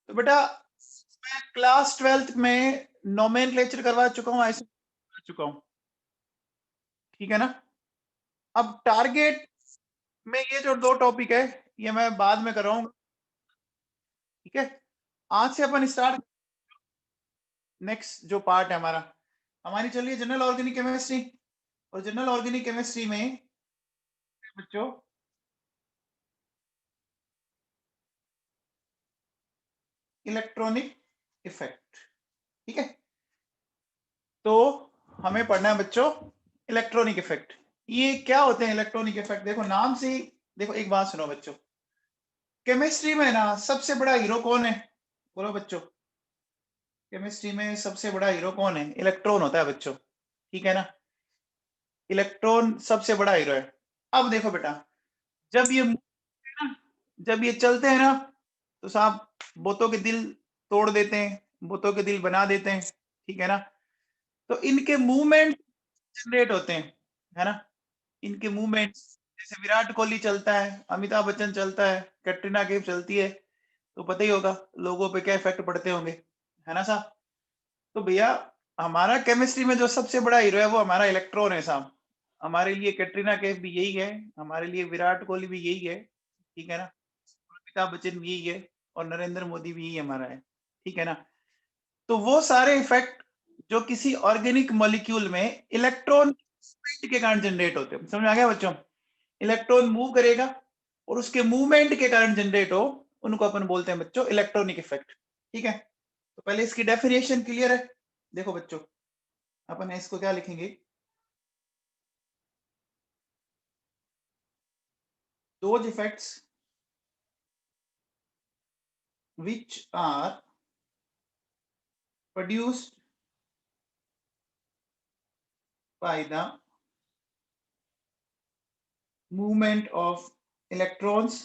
तो बेटा मैं क्लास 12th में नोमेनक्लेचर करवा चुका हूँ, ऐसे करवा चुका हूँ, ठीक है ना। अब टारगेट में ये जो 2 टॉपिक है ये मैं बाद में कराऊंगा, ठीक है। आज से अपन स्टार्ट, नेक्स्ट जो पार्ट है हमारी चल रही है जनरल ऑर्गेनिक केमिस्ट्री। और जनरल ऑर्गेनिक केमिस्ट्री में बच्चों इलेक्ट्रॉनिक इफेक्ट, ठीक है। तो हमें पढ़ना है बच्चों इलेक्ट्रॉनिक इफेक्ट। ये क्या होते हैं इलेक्ट्रॉनिक इफेक्ट? देखो नाम से ही, देखो एक बात सुनो बच्चों, केमिस्ट्री में ना सबसे बड़ा हीरो कौन है? बोलो बच्चों, केमिस्ट्री में सबसे बड़ा हीरो कौन है? इलेक्ट्रॉन होता है बच्चों, ठीक है ना। इलेक्ट्रॉन सबसे बड़ा हीरो है। अब देखो बेटा, जब ये जब ये चलते हैं ना तो साहब बोतों के दिल तोड़ देते हैं, बोतों के दिल बना देते हैं, ठीक है ना। तो इनके मूवमेंट जनरेट होते हैं, है ना। इनके मूवमेंट, जैसे विराट कोहली चलता है, अमिताभ बच्चन चलता है, कैटरीना कैफ चलती है, तो पता ही होगा लोगों पे क्या इफेक्ट पड़ते होंगे, है ना साहब। तो भैया हमारा केमिस्ट्री में जो सबसे बड़ा हीरो है वो हमारा इलेक्ट्रॉन है साहब। हमारे लिए कैटरीना कैफ भी यही है, हमारे लिए विराट कोहली भी यही है, ठीक है ना। अमिताभ बच्चन भी यही है और नरेंद्र मोदी भी यही हमारा है, ठीक है ना। तो वो सारे इफेक्ट जो किसी ऑर्गेनिक मॉलिक्यूल में इलेक्ट्रॉन के कारण जनरेट होते हैं, समझ आ गया बच्चों। इलेक्ट्रॉन मूव करेगा और उसके मूवमेंट के कारण जनरेट हो, उनको अपन बोलते हैं बच्चों इलेक्ट्रॉनिक इफेक्ट, ठीक है। तो पहले इसकी डेफिनेशन क्लियर है। देखो बच्चों अपन इसको क्या लिखेंगे, those effects which are produced by the movement of electrons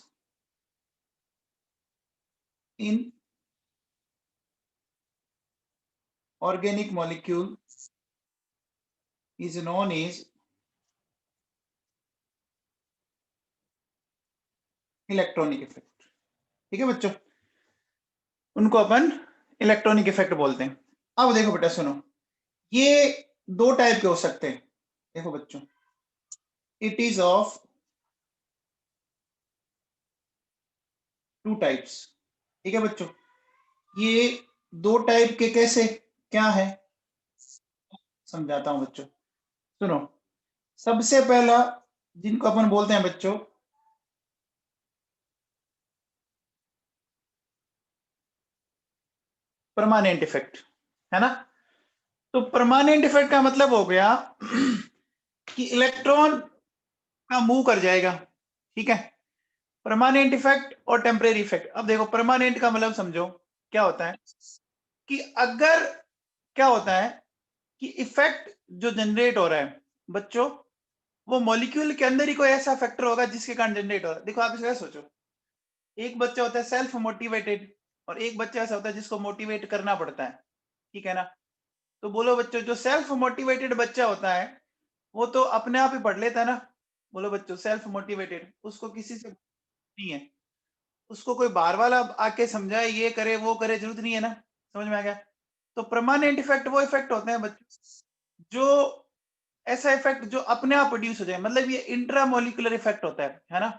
in organic molecule is known as electronic effect, ठीक है बच्चों। उनको अपन इलेक्ट्रॉनिक इफेक्ट बोलते हैं। अब देखो बेटा सुनो, ये 2 टाइप के हो सकते हैं। देखो बच्चों, इट इज ऑफ 2 टाइप्स, ठीक है बच्चों। ये 2 टाइप के कैसे, क्या है, समझाता हूं बच्चों। सुनो, सबसे पहला जिनको अपन बोलते हैं बच्चों परमानेंट इफेक्ट, है ना। तो परमानेंट इफेक्ट का मतलब हो गया कि इलेक्ट्रॉन का मूव कर जाएगा, ठीक है। परमानेंट इफेक्ट और टेम्परेरी इफेक्ट। अब देखो परमानेंट का मतलब समझो क्या होता है कि अगर, क्या होता है कि इफेक्ट जो जनरेट हो रहा है बच्चों, वो मॉलिक्यूल के अंदर ही कोई ऐसा फैक्टर होगा जिसके कारण जनरेट हो रहा है। देखो आप इसका सोचो, एक बच्चा होता है सेल्फ मोटिवेटेड और एक बच्चा ऐसा होता है जिसको मोटिवेट करना पड़ता है, ठीक है ना। तो बोलो बच्चों, जो सेल्फ मोटिवेटेड बच्चा होता है वो तो अपने आप ही पढ़ लेता है ना। बोलो बच्चों, सेल्फ मोटिवेटेड उसको किसी से नहीं है, उसको कोई बाहर वाला आके समझाए, ये करे वो करे, जरूरत नहीं है ना। समझ में आ गया। तो परमानेंट इफेक्ट वो इफेक्ट होते हैं बच्चों जो ऐसा इफेक्ट जो अपने आप प्रोड्यूस हो जाए, मतलब ये इंट्रामोलिकुलर इफेक्ट होता है ना।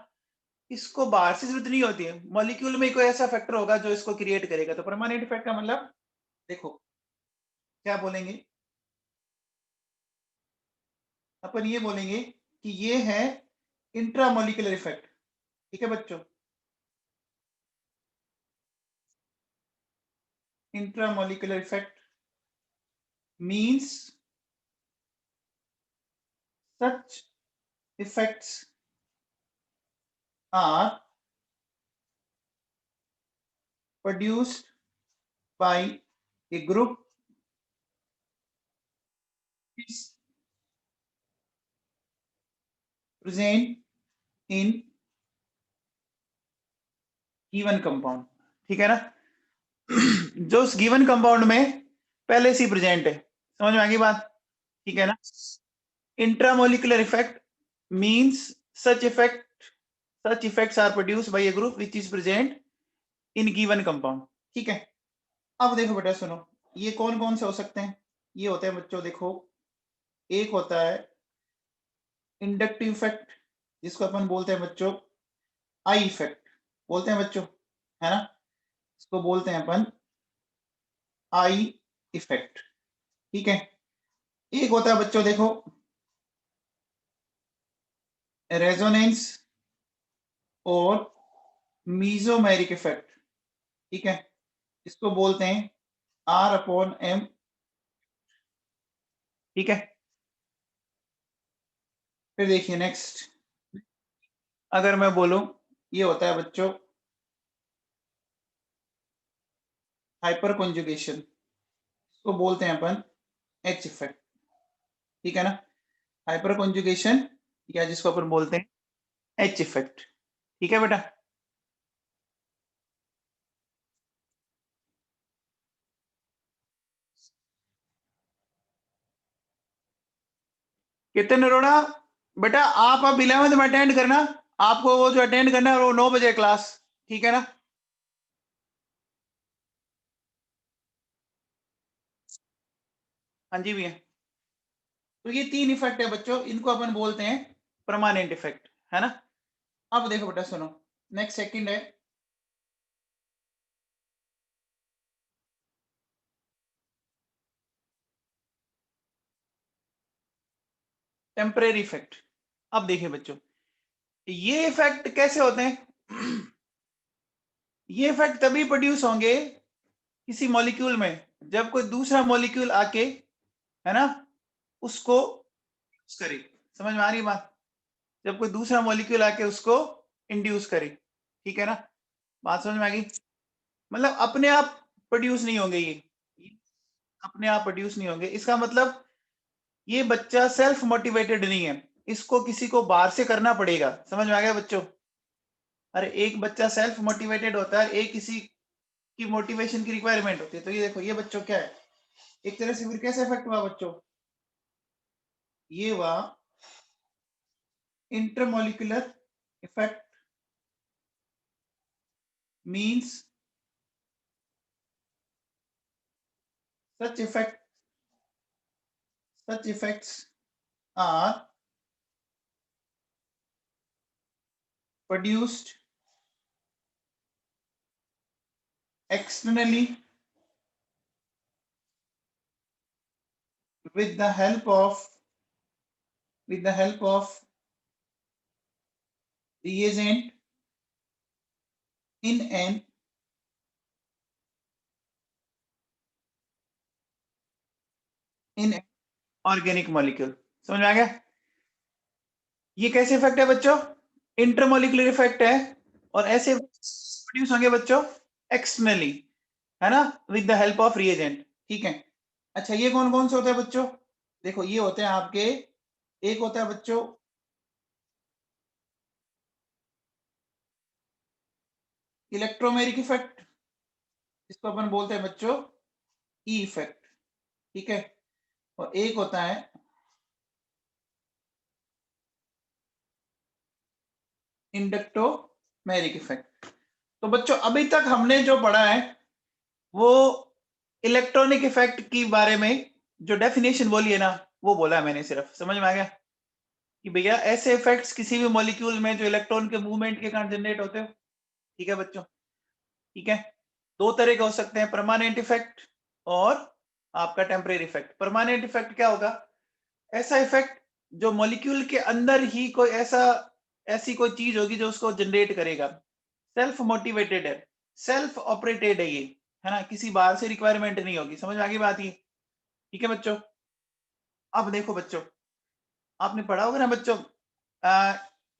इसको बाहर से जरूरत नहीं होती है, मॉलिक्यूल में कोई ऐसा फैक्टर होगा जो इसको क्रिएट करेगा। तो परमानेंट इफेक्ट का मतलब देखो क्या बोलेंगे, अपन ये बोलेंगे कि ये है इंट्रामोलिकुलर इफेक्ट, ठीक है बच्चों। Intramolecular effect means such effects are produced by a group is present in given compound, ठीक है ना। जो उस गिवन कंपाउंड में पहले से प्रेजेंट है, समझ में आ गई बात, ठीक है ना। Intramolecular effect means such effects are produced by a group which is present in given compound, ठीक है। अब देखो बेटा सुनो, ये कौन कौन से हो सकते हैं? ये होते हैं बच्चों, देखो एक होता है इंडक्टिव इफेक्ट, जिसको अपन बोलते हैं बच्चों आई इफेक्ट बोलते हैं बच्चों, है ना, इसको बोलते हैं अपन आई इफेक्ट। ठीक है। एक होता है बच्चों देखो रेजोनेंस और मीजोमेरिक इफेक्ट। ठीक है, इसको बोलते हैं आर अपॉन एम। ठीक है, फिर देखिए नेक्स्ट, अगर मैं बोलूं ये होता है बच्चों हाइपर कॉन्जुगेशन, इसको बोलते हैं अपन एच इफेक्ट। ठीक है ना, हाइपर कॉन्जुगेशन या जिसको अपन बोलते हैं एच इफेक्ट। ठीक है बेटा। कितने नरोड़ा बेटा, आप अब 11th में अटेंड करना, आपको वो जो अटेंड करना है वो 9 बजे क्लास। ठीक है ना। हाँ जी भैया। तो ये 3 इफेक्ट है बच्चों, इनको अपन बोलते हैं परमानेंट इफेक्ट, है ना। अब देखो बेटा सुनो, नेक्स्ट सेकंड है टेम्परेरी इफेक्ट। अब देखिए बच्चों, ये इफेक्ट कैसे होते हैं? ये इफेक्ट तभी प्रोड्यूस होंगे किसी मॉलिक्यूल में जब कोई दूसरा मॉलिक्यूल आके, है ना, उसको करे। समझ में आ रही बात? जब कोई दूसरा मॉलिक्यूल आके उसको इंड्यूस करे। ठीक है ना, बात समझ में आ गई? मतलब अपने आप प्रोड्यूस नहीं होंगे ये अपने आप प्रोड्यूस नहीं होंगे। इसका मतलब ये बच्चा सेल्फ मोटिवेटेड नहीं है, इसको किसी को बाहर से करना पड़ेगा। समझ में आ गया बच्चों? अरे एक बच्चा सेल्फ मोटिवेटेड होता है, एक किसी की मोटिवेशन की रिक्वायरमेंट होती है। तो ये देखो, ये बच्चों क्या है, एक तरह से फिर कैसे इफेक्ट हुआ बच्चों? ये हुआ intermolecular effect, means such effect such effects are produced externally with the help of reagent in an organic molecule। समझ में आ गया? ये कैसे इफेक्ट है बच्चों? इंटरमोलिकुलर इफेक्ट है, और ऐसे प्रोड्यूस होंगे बच्चों एक्सटर्नली, है ना, with the help of reagent. ठीक है। अच्छा, ये कौन कौन से होते हैं बच्चों? देखो ये होते हैं आपके, एक होता है बच्चों इलेक्ट्रोमेरिक इफेक्ट, जिसको अपन बोलते हैं बच्चों ई इफेक्ट। ठीक है। और एक होता है इंडक्टोमेरिक इफेक्ट। तो बच्चों अभी तक हमने जो पढ़ा है वो इलेक्ट्रॉनिक इफेक्ट की बारे में जो डेफिनेशन बोली है ना, वो बोला है मैंने सिर्फ। समझ में आ गया कि भैया ऐसे इफेक्ट्स किसी भी मॉलिक्यूल में जो इलेक्ट्रॉन के मूवमेंट के कारण जनरेट होते हो। ठीक है बच्चों। ठीक है, दो तरह के हो सकते हैं, परमानेंट इफेक्ट और आपका टेम्परेरी इफेक्ट। परमानेंट इफेक्ट क्या होगा? ऐसा इफेक्ट जो मॉलिक्यूल के अंदर ही कोई ऐसी कोई चीज होगी जो उसको जनरेट करेगा। सेल्फ मोटिवेटेड है, सेल्फ ऑपरेटेड है ये, है ना, किसी बाहर से रिक्वायरमेंट नहीं होगी। समझ में आ गई बात ये? ठीक है बच्चों। अब देखो बच्चों, आपने पढ़ा होगा ना बच्चों,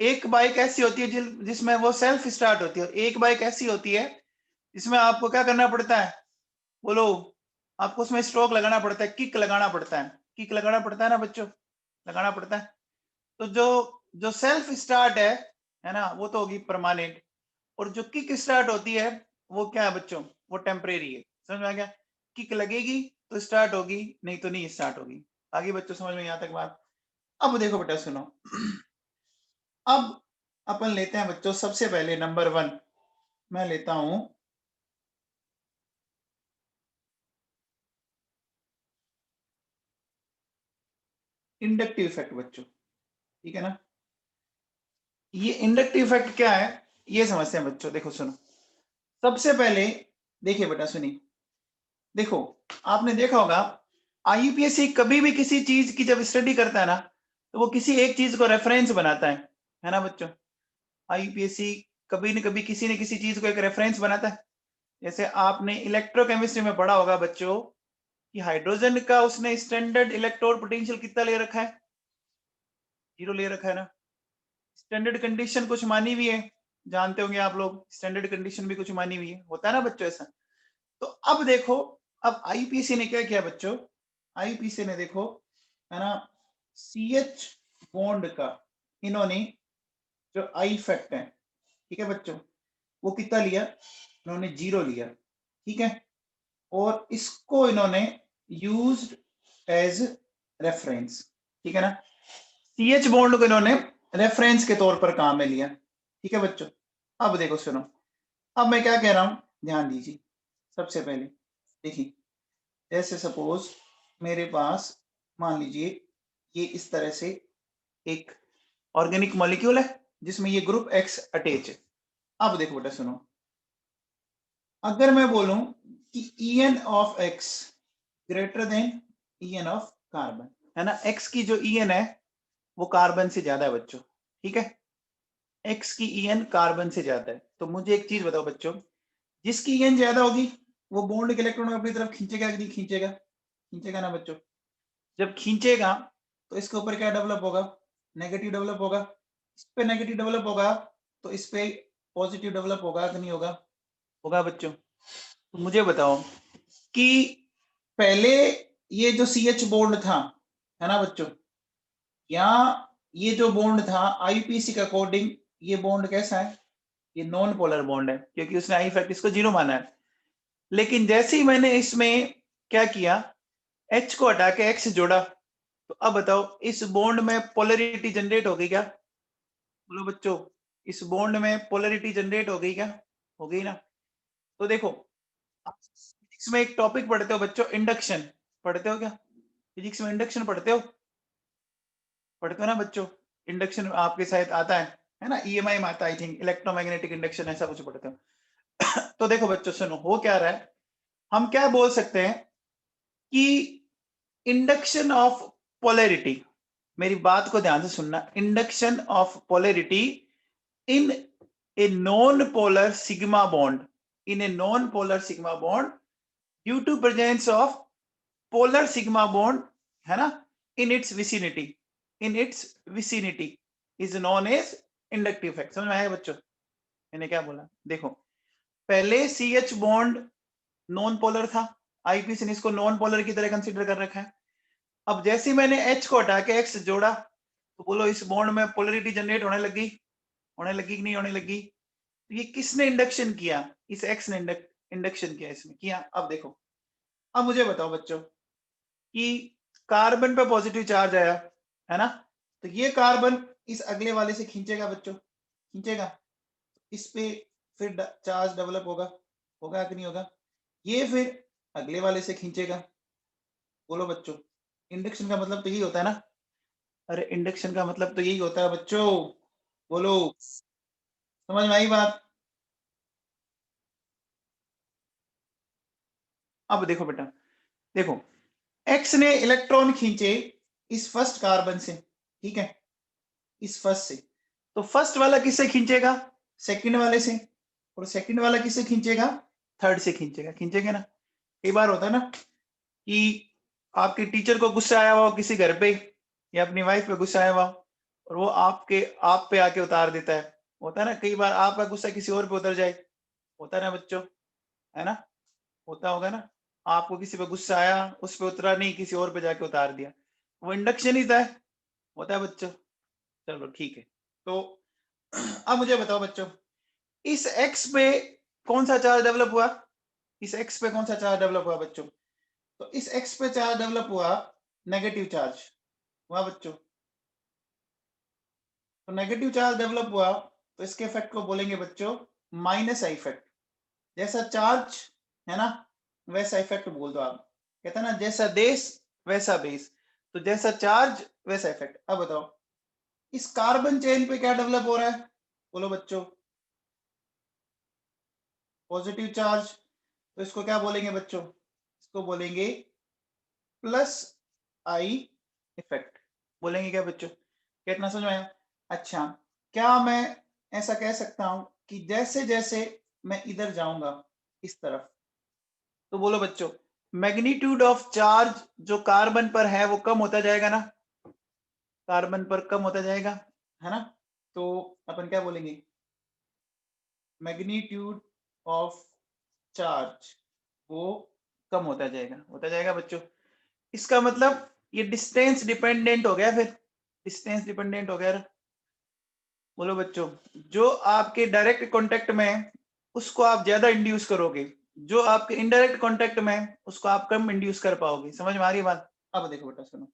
एक बाइक ऐसी होती है जिसमें वो सेल्फ स्टार्ट होती है, और एक बाइक ऐसी होती है जिसमें आपको क्या करना पड़ता है? बोलो। आपको उसमें स्ट्रोक लगाना पड़ता है, किक लगाना पड़ता है, किक लगाना पड़ता है ना बच्चों, लगाना पड़ता है। तो जो जो सेल्फ स्टार्ट है ना, वो तो होगी परमानेंट, और जो किक स्टार्ट होती है वो क्या है बच्चों? वो टेम्परेरी है। समझ में आ गया? किक लगेगी तो स्टार्ट होगी, नहीं तो नहीं स्टार्ट होगी। आगे बच्चों समझ में यहाँ तक बात? अब देखो बेटा सुनो, अब अपन लेते हैं बच्चों सबसे पहले नंबर 1, मैं लेता हूं इंडक्टिव इफेक्ट बच्चों, ठीक है ना। ये इंडक्टिव इफेक्ट क्या है ये समझते हैं बच्चों। देखो सुनो, सबसे पहले देखिए बेटा सुनिए, देखो आपने देखा होगा आईयूपीएससी कभी भी किसी चीज की जब स्टडी करता है ना तो वो किसी एक चीज को रेफरेंस बनाता है ना बच्चों। आईयूपीएससी कभी न कभी किसी न किसी चीज को एक रेफरेंस बनाता है। जैसे आपने इलेक्ट्रोकेमिस्ट्री में पढ़ा होगा बच्चों कि हाइड्रोजन का उसने स्टैंडर्ड इलेक्ट्रोड पोटेंशियल कितना ले रखा है, 0 ले रखा है ना। स्टैंडर्ड कंडीशन कुछ मानी हुई है, जानते होंगे आप लोग, स्टैंडर्ड कंडीशन भी कुछ मानी हुई है, होता है ना बच्चों ऐसा। तो अब देखो, अब आईपीसी ने क्या किया बच्चों, आईपीसी ने देखो है ना CH बॉन्ड का इन्होंने जो आई इफेक्ट है, ठीक है बच्चों, वो कितना लिया, इन्होंने 0 लिया, ठीक है। और इसको इन्होंने यूज्ड एज रेफरेंस, ठीक है ना। CH बॉन्ड को इन्होंने रेफरेंस के तौर पर काम में लिया, ठीक है बच्चों। अब देखो सुनो, अब मैं क्या कह रहा हूं, ध्यान दीजिए। सबसे पहले देखिए, जैसे सपोज मेरे पास मान लीजिए ये इस तरह से एक ऑर्गेनिक मॉलिक्यूल है जिसमें ये ग्रुप X अटैच है। अब देखो बेटा सुनो, अगर मैं बोलूं कि En of X greater than En of carbon, है ना, X की जो En है वो कार्बन से ज्यादा है बच्चों, ठीक है। X की En कार्बन से ज्यादा है, तो मुझे एक चीज बताओ बच्चों, जिसकी En ज्यादा होगी वो बॉन्ड के इलेक्ट्रॉन अपनी तरफ खींचेगा कि नहीं खींचेगा, खींचेगा ना बच्चों। जब खींचेगा तो इसके ऊपर क्या डेवलप होगा, नेगेटिव डेवलप होगा। इस पे नेगेटिव डेवलप होगा तो इस पे पॉजिटिव डेवलप होगा कि नहीं होगा, होगा बच्चों। तो मुझे बताओ कि पहले ये जो CH बॉन्ड था, है ना बच्चों, या ये जो बॉन्ड था आईपीसी के अकॉर्डिंग ये बॉन्ड कैसा है, ये नॉन पोलर बॉन्ड है क्योंकि उसने आई इफेक्ट इसको 0 माना है। लेकिन जैसे ही मैंने इसमें क्या किया, H को हटा के X जोड़ा, तो अब बताओ इस बॉन्ड में पोलरिटी जनरेट हो गई क्या, बोलो बच्चों, इस बॉन्ड में पोलरिटी जनरेट हो गई क्या, हो गई ना। तो देखो फिजिक्स में एक टॉपिक पढ़ते हो बच्चों, इंडक्शन, पढ़ते हो क्या, फिजिक्स में इंडक्शन पढ़ते हो, पढ़ते हो ना बच्चों, इंडक्शन आपके शायद आता है ना, EMI में आता है आई थिंक, इलेक्ट्रोमैग्नेटिक इंडक्शन ऐसा कुछ पढ़ते हो। तो देखो बच्चों सुनो, हो क्या रहा है, हम क्या बोल सकते हैं कि इंडक्शन ऑफ पोलैरिटी, मेरी बात को ध्यान से सुनना, induction of polarity in a non polar sigma bond, in a non polar sigma bond due to presence of polar sigma bond, है ना, in its vicinity, in its vicinity is known as inductive effect. समझ में आया बच्चों, मैंने क्या बोला, देखो पहले CH बॉन्ड नॉन पोलर था, आईपीसी ने इसको नॉन पोलर की तरह कंसीडर कर रखा है। अब जैसे ही मैंने H को हटा के X जोड़ा तो बोलो इस बॉन्ड में पोलरिटी जनरेट होने लगी, होने लगी कि नहीं होने लगी। तो ये किसने इंडक्शन किया, इस X ने इंडक्शन किया, इसमें किया। अब देखो, अब मुझे बताओ बच्चों कि कार्बन पे पॉजिटिव चार्ज आया, है ना, तो ये कार्बन इस अगले वाले से खींचेगा बच्चों, खींचेगा, इस पे फिर चार्ज डेवलप होगा, होगा कि नहीं होगा, ये फिर अगले वाले से खींचेगा। बोलो बच्चों, इंडक्शन का मतलब तो यही होता है ना, अरे इंडक्शन का मतलब तो यही होता है बच्चों, बोलो, समझ में आई बात। अब देखो बेटा, देखो एक्स ने इलेक्ट्रॉन खींचे इस फर्स्ट कार्बन से, ठीक है, इस फर्स्ट से, तो फर्स्ट वाला किससे खींचेगा, सेकंड वाले से, और सेकंड वाला किससे खींचेगा, थर्ड से खींचेगा, खींचेगा ना। कई बार होता है ना कि आपके टीचर को गुस्सा आया हुआ किसी घर पे, या अपनी वाइफ पे गुस्सा आया हुआ और वो आप पे आके उतार देता है, होता है ना, कई बार आपका गुस्सा किसी और पे उतर जाए, होता है ना बच्चों, है ना, होता होगा ना, आपको किसी पे गुस्सा आया, उस पे उतरा नहीं, किसी और पे जाके उतार दिया, वो इंडक्शन ही था, होता है बच्चों। चलो ठीक है, तो अब मुझे बताओ बच्चों, इस एक्स पे कौन सा चार्ज डेवलप हुआ, इस एक्स पे कौन सा चार्ज डेवलप हुआ बच्चों, तो इस एक्स पे चार्ज डेवलप हुआ नेगेटिव चार्ज हुआ बच्चों। तो नेगेटिव चार्ज डेवलप हुआ तो इसके इफेक्ट को बोलेंगे बच्चों माइनस आई इफेक्ट। जैसा चार्ज है ना वैसा इफेक्ट बोल दो आप, कहते हैं ना जैसा देश वैसा बेस, तो जैसा चार्ज वैसा इफेक्ट। अब बताओ इस कार्बन चेन पे क्या डेवलप हो रहा है, बोलो बच्चों, पॉजिटिव चार्ज। तो इसको क्या बोलेंगे बच्चों, इसको बोलेंगे प्लस आई इफेक्ट बोलेंगे क्या बच्चों, कितना समझ में आया। अच्छा, क्या मैं ऐसा कह सकता हूं कि जैसे जैसे मैं इधर जाऊंगा इस तरफ, तो बोलो बच्चों मैग्नीट्यूड ऑफ चार्ज जो कार्बन पर है वो कम होता जाएगा ना, कार्बन पर कम होता जाएगा, है ना। तो अपन क्या बोलेंगे, मैग्नीट्यूड ऑफ चार्ज वो कम होता जाएगा बच्चों। इसका मतलब ये डिस्टेंस डिपेंडेंट हो गया, फिर डिस्टेंस डिपेंडेंट हो गया। बोलो बच्चों जो आपके डायरेक्ट कांटेक्ट में है उसको आप ज्यादा इंड्यूस करोगे, जो आपके इनडायरेक्ट कांटेक्ट में है उसको आप कम इंड्यूस कर पाओगे। समझ में आ रही है बात। अब देखो बेटा सुनो,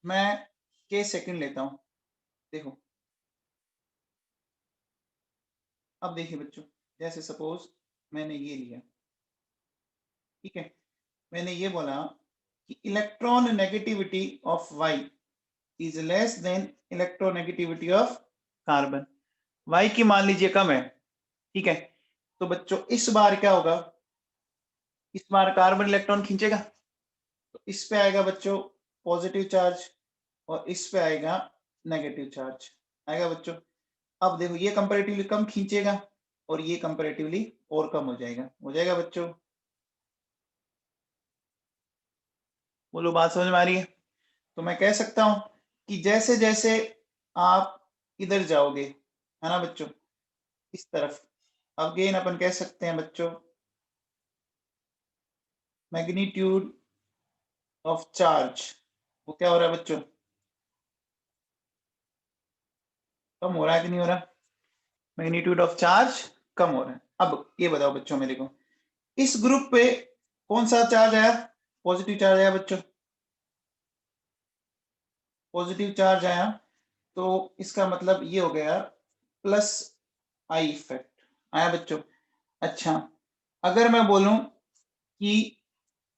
मैं के सेकंड लेता हूं, देखो अब देखिए बच्चों, जैसे सपोज मैंने ये लिया, ठीक है, मैंने ये बोला कि electron negativity of y is less than electronegativity of carbon. Y की मान लीजिए कम है, ठीक है, तो बच्चों इस बार क्या होगा, इस बार कार्बन इलेक्ट्रॉन खींचेगा, तो इस पे आएगा बच्चों पॉजिटिव चार्ज और इस पे आएगा नेगेटिव चार्ज आएगा बच्चों। अब देखो ये कंपैरेटिवली कम खींचेगा और ये कंपैरेटिवली और कम हो जाएगा बच्चों। बोलो बात समझ में आ रही है। तो मैं कह सकता हूं कि जैसे जैसे आप इधर जाओगे, है ना बच्चों, इस तरफ, अगेन अपन कह सकते हैं बच्चों मैग्नीट्यूड ऑफ चार्ज वो क्या हो रहा है बच्चों, कम हो रहा है कि नहीं हो रहा, मैग्नीट्यूड ऑफ चार्ज कम हो रहा है। अब ये बताओ बच्चों मेरे को, इस ग्रुप पे कौन सा चार्ज आया, पॉजिटिव चार्ज आया बच्चों, पॉजिटिव चार्ज आया, तो इसका मतलब ये हो गया प्लस आई इफेक्ट आया बच्चों। अच्छा, अगर मैं बोलूं कि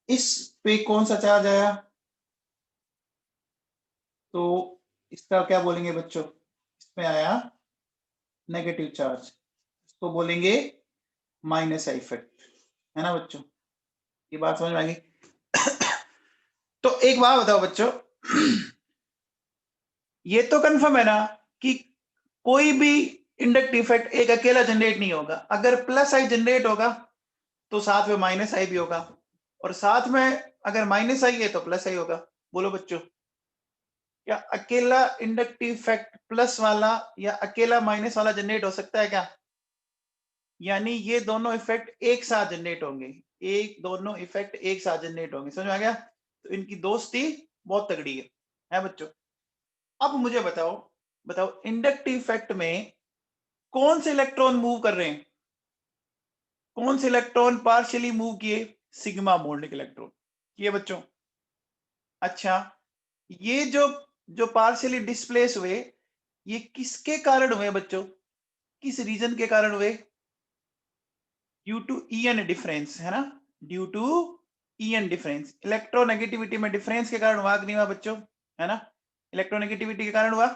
इस पे कौन सा चार्ज आया, तो इसका क्या बोलेंगे बच्चों, इसमें आया नेगेटिव चार्ज, इसको बोलेंगे माइनस आई इफेक्ट, है ना बच्चों। ये बात समझ में आ गई। तो एक बात बताओ बच्चों, ये तो कंफर्म है ना कि कोई भी इंडक्टिव इफेक्ट एक अकेला जनरेट नहीं होगा। अगर प्लस आई जनरेट होगा तो साथ में माइनस आई भी होगा, और साथ में अगर माइनस आई है तो प्लस आई होगा। बोलो बच्चों क्या अकेला इंडक्टिव इफेक्ट प्लस वाला या अकेला माइनस वाला जनरेट हो सकता है क्या, यानी ये दोनों इफेक्ट एक साथ जनरेट होंगे, एक दोनों इफेक्ट एक साथ जनरेट होंगे। समझ में आ गया। तो इनकी दोस्ती बहुत तगड़ी है बच्चों। अब मुझे बताओ, बताओ इंडक्टिव इफेक्ट में कौन से इलेक्ट्रॉन मूव कर रहे हैं, कौन से इलेक्ट्रॉन पार्शियली मूव किए, सिग्मा बॉन्ड के इलेक्ट्रॉन किए बच्चों। अच्छा, ये जो जो पार्शियली डिस्प्लेस हुए ये किसके कारण हुए बच्चों, किस रीजन के कारण हुए, ड्यू टू ईएन डिफरेंस, है ना, ड्यू टू ईएन डिफरेंस। इलेक्ट्रोनेगेटिविटी में डिफरेंस के कारण हुआ कि नहीं हुआ बच्चों, है ना, इलेक्ट्रोनेगेटिविटी के कारण हुआ।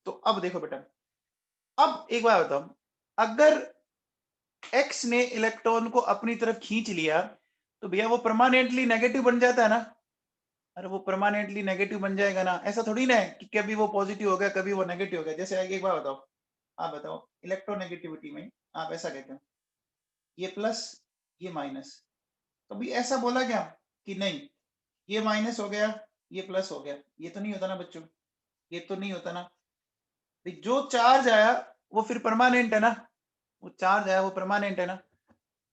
तो अब देखो बेटा, अब एक बात बताओ, अगर एक्स ने इलेक्ट्रॉन को अपनी तरफ खींच लिया तो भैया वो परमानेंटली नेगेटिव बन जाता है ना। अरे वो परमानेंटली नेगेटिव बन जाएगा ना, ऐसा थोड़ी ना है कि कभी वो पॉजिटिव हो गया कभी वो नेगेटिव हो गया। जैसे एक बार बताओ, आप बताओ इलेक्ट्रोनेगेटिविटी में आप ऐसा कहते हो ये प्लस ये माइनस, कभी ऐसा बोला क्या कि नहीं ये माइनस हो गया ये प्लस हो गया, ये तो नहीं होता ना बच्चों, ये तो नहीं होता ना। जो चार्ज आया वो फिर परमानेंट है ना, वो चार्ज आया वो परमानेंट है ना।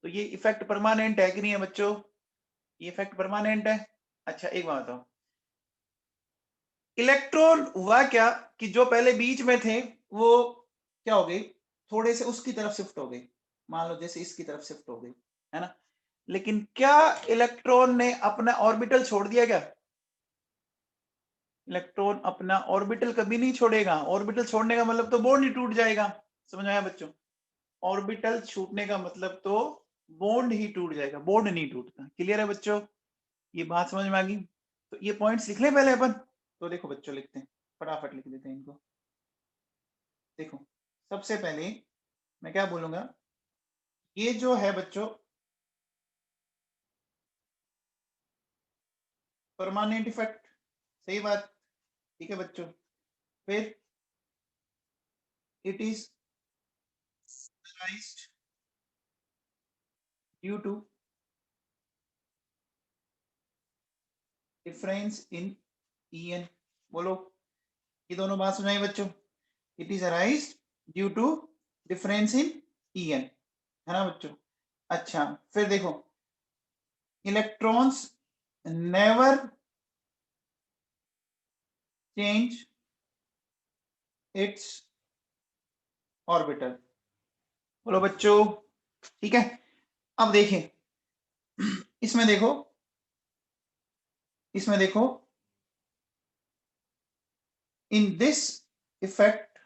तो ये इफेक्ट परमानेंट है कि नहीं है बच्चों, ये इफेक्ट परमानेंट है। अच्छा एक बात बताओ, इलेक्ट्रॉन हुआ क्या कि जो पहले बीच में थे वो क्या हो गए, थोड़े से उसकी तरफ शिफ्ट हो गए, मान लो जैसे इसकी तरफ शिफ्ट हो गई, है ना। लेकिन क्या इलेक्ट्रॉन ने अपना ऑर्बिटल छोड़ दिया क्या, इलेक्ट्रॉन अपना ऑर्बिटल कभी नहीं छोड़ेगा। ऑर्बिटल छोड़ने का मतलब तो बॉन्ड ही टूट जाएगा। समझ आया बच्चों, ऑर्बिटल छूटने का मतलब तो बॉन्ड ही टूट जाएगा, बॉन्ड नहीं टूटता। क्लियर है बच्चों, ये बात समझ में आ गई। तो ये पॉइंट्स लिख लें पहले अपन। तो देखो बच्चों लिखते हैं, फटाफट लिख देते हैं इनको। देखो सबसे पहले मैं क्या बोलूंगा, ये जो है बच्चों परमानेंट इफेक्ट, सही बात, ठीक है बच्चों। फिर it is raised due to difference in EN। बोलो, ये दोनों बात सुनाई बच्चों। It is arise due to difference in EN, है ना बच्चों। अच्छा फिर देखो, electrons never change its orbital. बोलो बच्चों, ठीक है। अब देखें, इसमें देखो, इसमें देखो, in this effect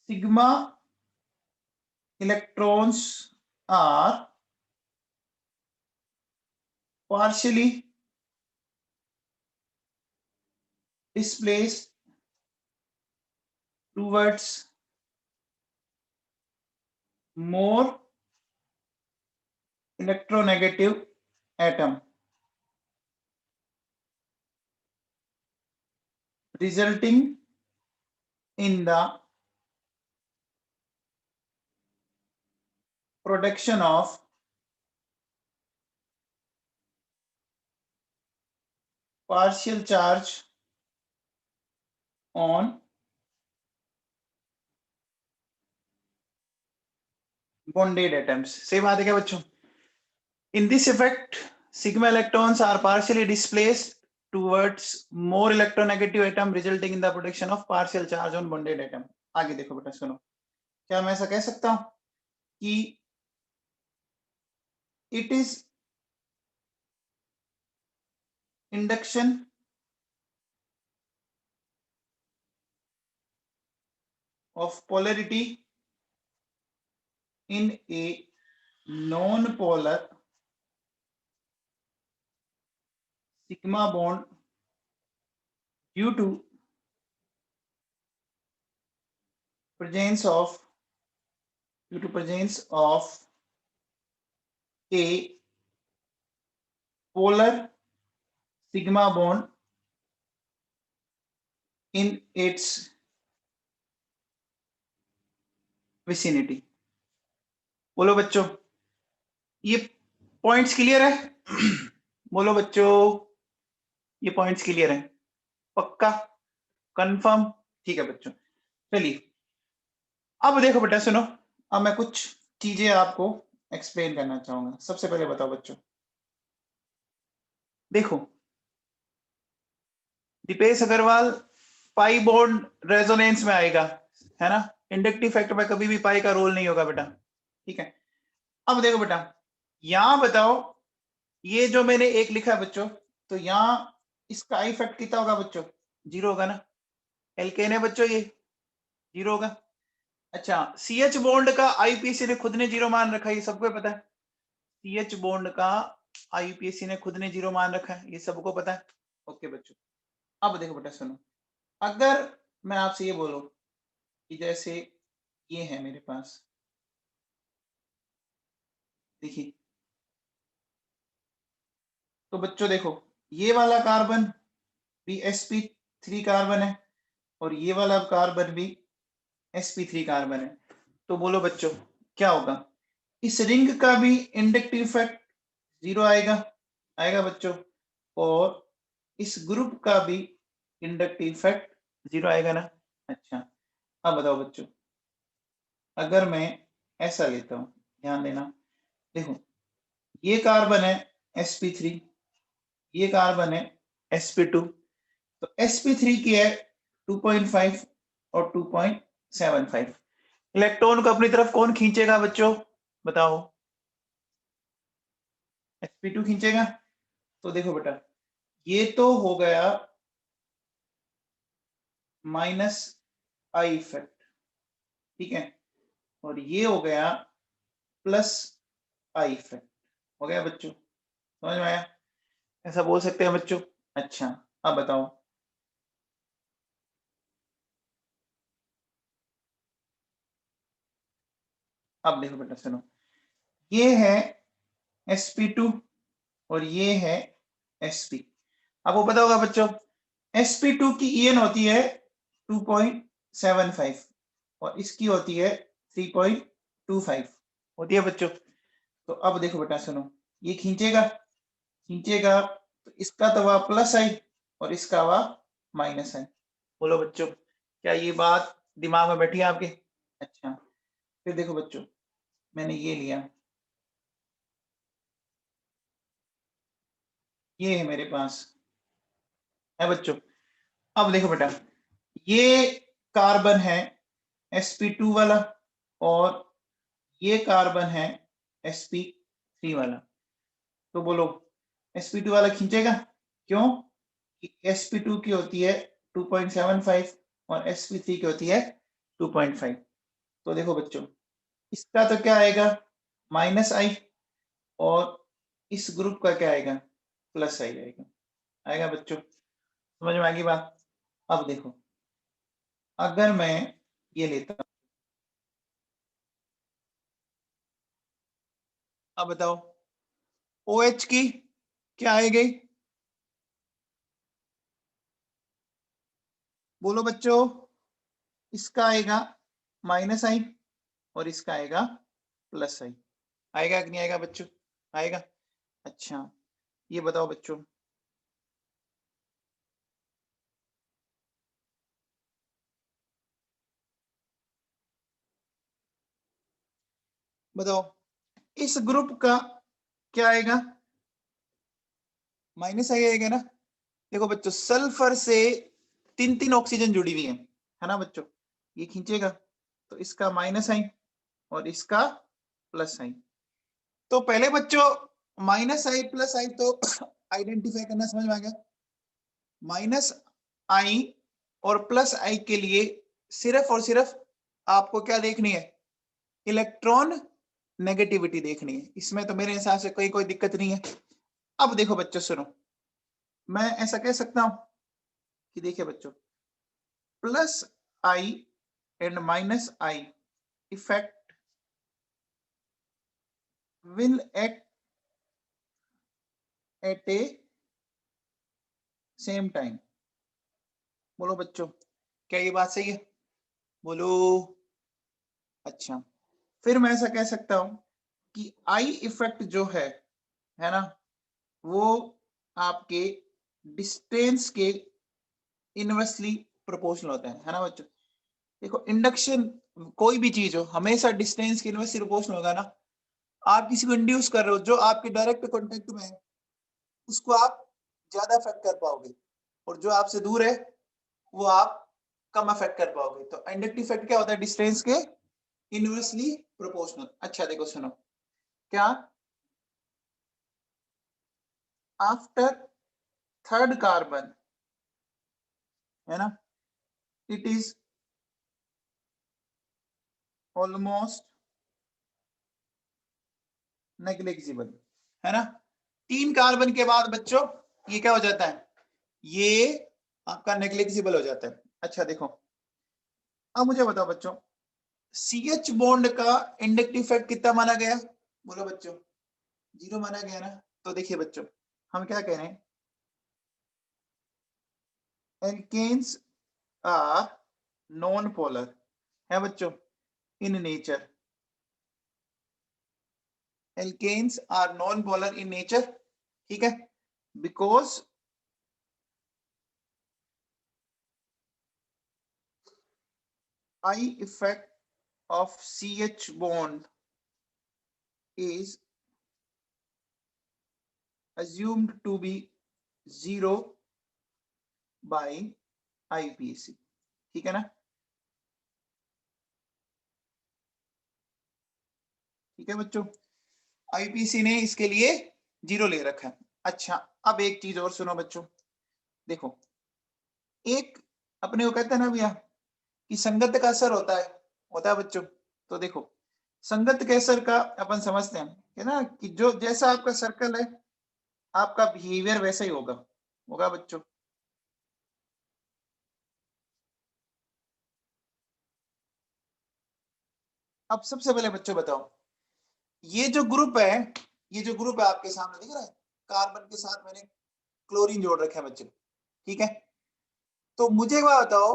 sigma electrons are partially displaced towards more electronegative atom, resulting in the production of partial charge on bonded atoms। सही बात है क्या बच्चों? In this effect, sigma electrons are partially displaced towards more electronegative atom, resulting in the production of partial charge on bonded atom। आगे देखो बेटा, सुनो, क्या मैं ऐसा कह सकता हूं कि it is induction of polarity in a non-polar sigma bond due to presence of a polar sigma bond in its vicinity। बोलो बच्चों, ये पॉइंट्स क्लियर है? बोलो बच्चों, ये पॉइंट्स क्लियर है? पक्का, कंफर्म? ठीक है बच्चों, चलिए अब देखो बेटा, सुनो, अब मैं कुछ चीजें आपको एक्सप्लेन करना चाहूंगा। सबसे पहले बताओ बच्चों, देखो Deepesh Agarwal, pi bond resonance में आएगा, है ना। इंडक्टिव फैक्टर में कभी भी पाई का रोल नहीं होगा बेटा, ठीक है। अब देखो बेटा, यहां बताओ, ये जो मैंने एक लिखा है बच्चों, तो यहां इसका आई इफेक्ट कितना होगा बच्चों? 0 होगा ना। एल्केन है बच्चों, ये 0 होगा। अच्छा, CH बॉन्ड का IUPAC ने खुद ने 0 मान रखा है, ये सबको पता है। CH बॉन्ड का IUPAC ने खुद ने 0 मान रखा है, ये सबको पता है। ओके बच्चों, अब देखो बेटा, सुनो, अगर मैं आपसे ये बोलूं कि जैसे ये है मेरे पास, देखिए, तो बच्चों देखो, ये वाला कार्बन भी sp3 कार्बन है और ये वाला कार्बन भी sp3 कार्बन है। तो बोलो बच्चों, क्या होगा? इस रिंग का भी इंडक्टिव इफेक्ट 0 आएगा, आएगा बच्चों, और इस ग्रुप का भी इंडक्टिव इफेक्ट 0 आएगा ना। अच्छा, अब बताओ बच्चों, अगर मैं ऐसा लेता हूं, ध्यान देना, देखो ये कार्बन है sp3, ये कार्बन है sp2, तो sp3 की है 2.5 और 2.75। इलेक्ट्रॉन को अपनी तरफ कौन खींचेगा बच्चों, बताओ? sp2 खींचेगा। तो देखो बेटा, ये तो हो गया माइनस आई इफेक्ट, ठीक है, और ये हो गया प्लस आई इफेक्ट, हो गया बच्चों, समझ में आया? ऐसा बोल सकते हैं बच्चों। अच्छा, अब बताओ, अब देखो बेटा सुनो, ये है sp2 और ये है sp। आपको पता होगा बच्चों sp2 की EN होती है 2.75 और इसकी होती है 3.25 होती है बच्चों। तो अब देखो बेटा सुनो, ये खींचेगा तो इसका तो वह प्लस आई और इसका वह माइनस आई। बोलो बच्चों, क्या ये बात दिमाग में बैठी है आपके? अच्छा, फिर देखो बच्चों, मैंने ये लिया, ये है मेरे पास, है बच्चों। अब देखो बेटा, ये कार्बन है sp2 वाला और ये कार्बन है sp3 वाला। तो बोलो sp2 वाला खींचेगा, क्यों? sp2 की होती है 2.75 और sp3 की होती है 2.5। तो देखो बच्चों, इसका तो क्या आएगा, माइनस आई, और इस ग्रुप का क्या आएगा, प्लस आई आएगा। आएगा बच्चों, समझ में आएगी बात? अब देखो, अगर मैं ये लेता हूं, अब बताओ OH की क्या आएगी? बोलो बच्चों, इसका आएगा माइनस आई और इसका आएगा प्लस आई। आएगा कि नहीं आएगा बच्चों? आएगा। अच्छा, ये बताओ बच्चों, बताओ इस ग्रुप का क्या आएगा, माइनस आई आएगा ना। देखो बच्चों, सल्फर से तीन तीन ऑक्सीजन जुड़ी हुई है ना बच्चों। ये खींचेगा तो इसका माइनस आई और इसका प्लस आई। तो पहले बच्चों माइनस आई प्लस आई तो आइडेंटिफाई करना समझ में आ गया। माइनस आई और प्लस आई के लिए सिर्फ और सिर्फ आपको क्या देखनी है, इलेक्ट्रॉन नेगेटिविटी देखनी है। इसमें तो मेरे हिसाब से कोई दिक्कत नहीं है। अब देखो बच्चों सुनो, मैं ऐसा कह सकता हूं कि देखिए बच्चों, plus I and minus I effect will act at a same time। बोलो बच्चों, क्या ये बात सही है? बोलो। अच्छा, फिर मैं ऐसा कह सकता हूं कि आई इफेक्ट जो है ना, वो आपके डिस्टेंस के इनवर्सली प्रोपोर्शनल होता है ना बच्चों। देखो इंडक्शन कोई भी चीज हो हमेशा डिस्टेंस के इनवर्सली प्रोपोर्शनल होगा ना। आप किसी को इंड्यूस कर रहे हो, जो आपके डायरेक्ट कॉन्टेक्ट में है उसको आप ज्यादा अफेक्ट कर पाओगे, और जो आपसे दूर है वो आप कम अफेक्ट कर पाओगे। तो इंडक्टिव इफेक्ट क्या होता है, डिस्टेंस के इनवर्सली प्रोपोर्शनल। अच्छा देखो सुनो, क्या आफ्टर थर्ड कार्बन, है ना, इट इज ऑलमोस्ट नेग्लिजिबल, है ना। तीन कार्बन के बाद बच्चों ये क्या हो जाता है, ये आपका नेग्लिजिबल हो जाता है। अच्छा देखो, अब मुझे बताओ बच्चों, CH बॉन्ड का इंडक्टिव इफेक्ट कितना माना गया? बोलो बच्चों, 0 माना गया ना। तो देखिए बच्चों, हम क्या कह रहे हैं, एल्केन्स आर नॉन पोलर, है बच्चों, in nature. Alkenes are non polar in nature, ठीक है, because I effect of CH bond is assumed to be 0 by IPC, ठीक है ना। ठीक है बच्चों, IPC ने इसके लिए 0 ले रखा है। अच्छा, अब एक चीज और सुनो बच्चों, देखो एक अपने को कहते हैं ना भैया कि संगत का असर होता है बच्चों। तो देखो संगत के असर का अपन समझते हैं, है ना, कि जो जैसा आपका सर्कल है आपका बिहेवियर वैसा ही होगा बच्चों। अब सबसे पहले बच्चों बताओ, ये जो ग्रुप है, ये जो ग्रुप है आपके सामने दिख रहा है, कार्बन के साथ मैंने क्लोरीन जोड़ रखा है बच्चों, ठीक है। तो मुझे एक बात बताओ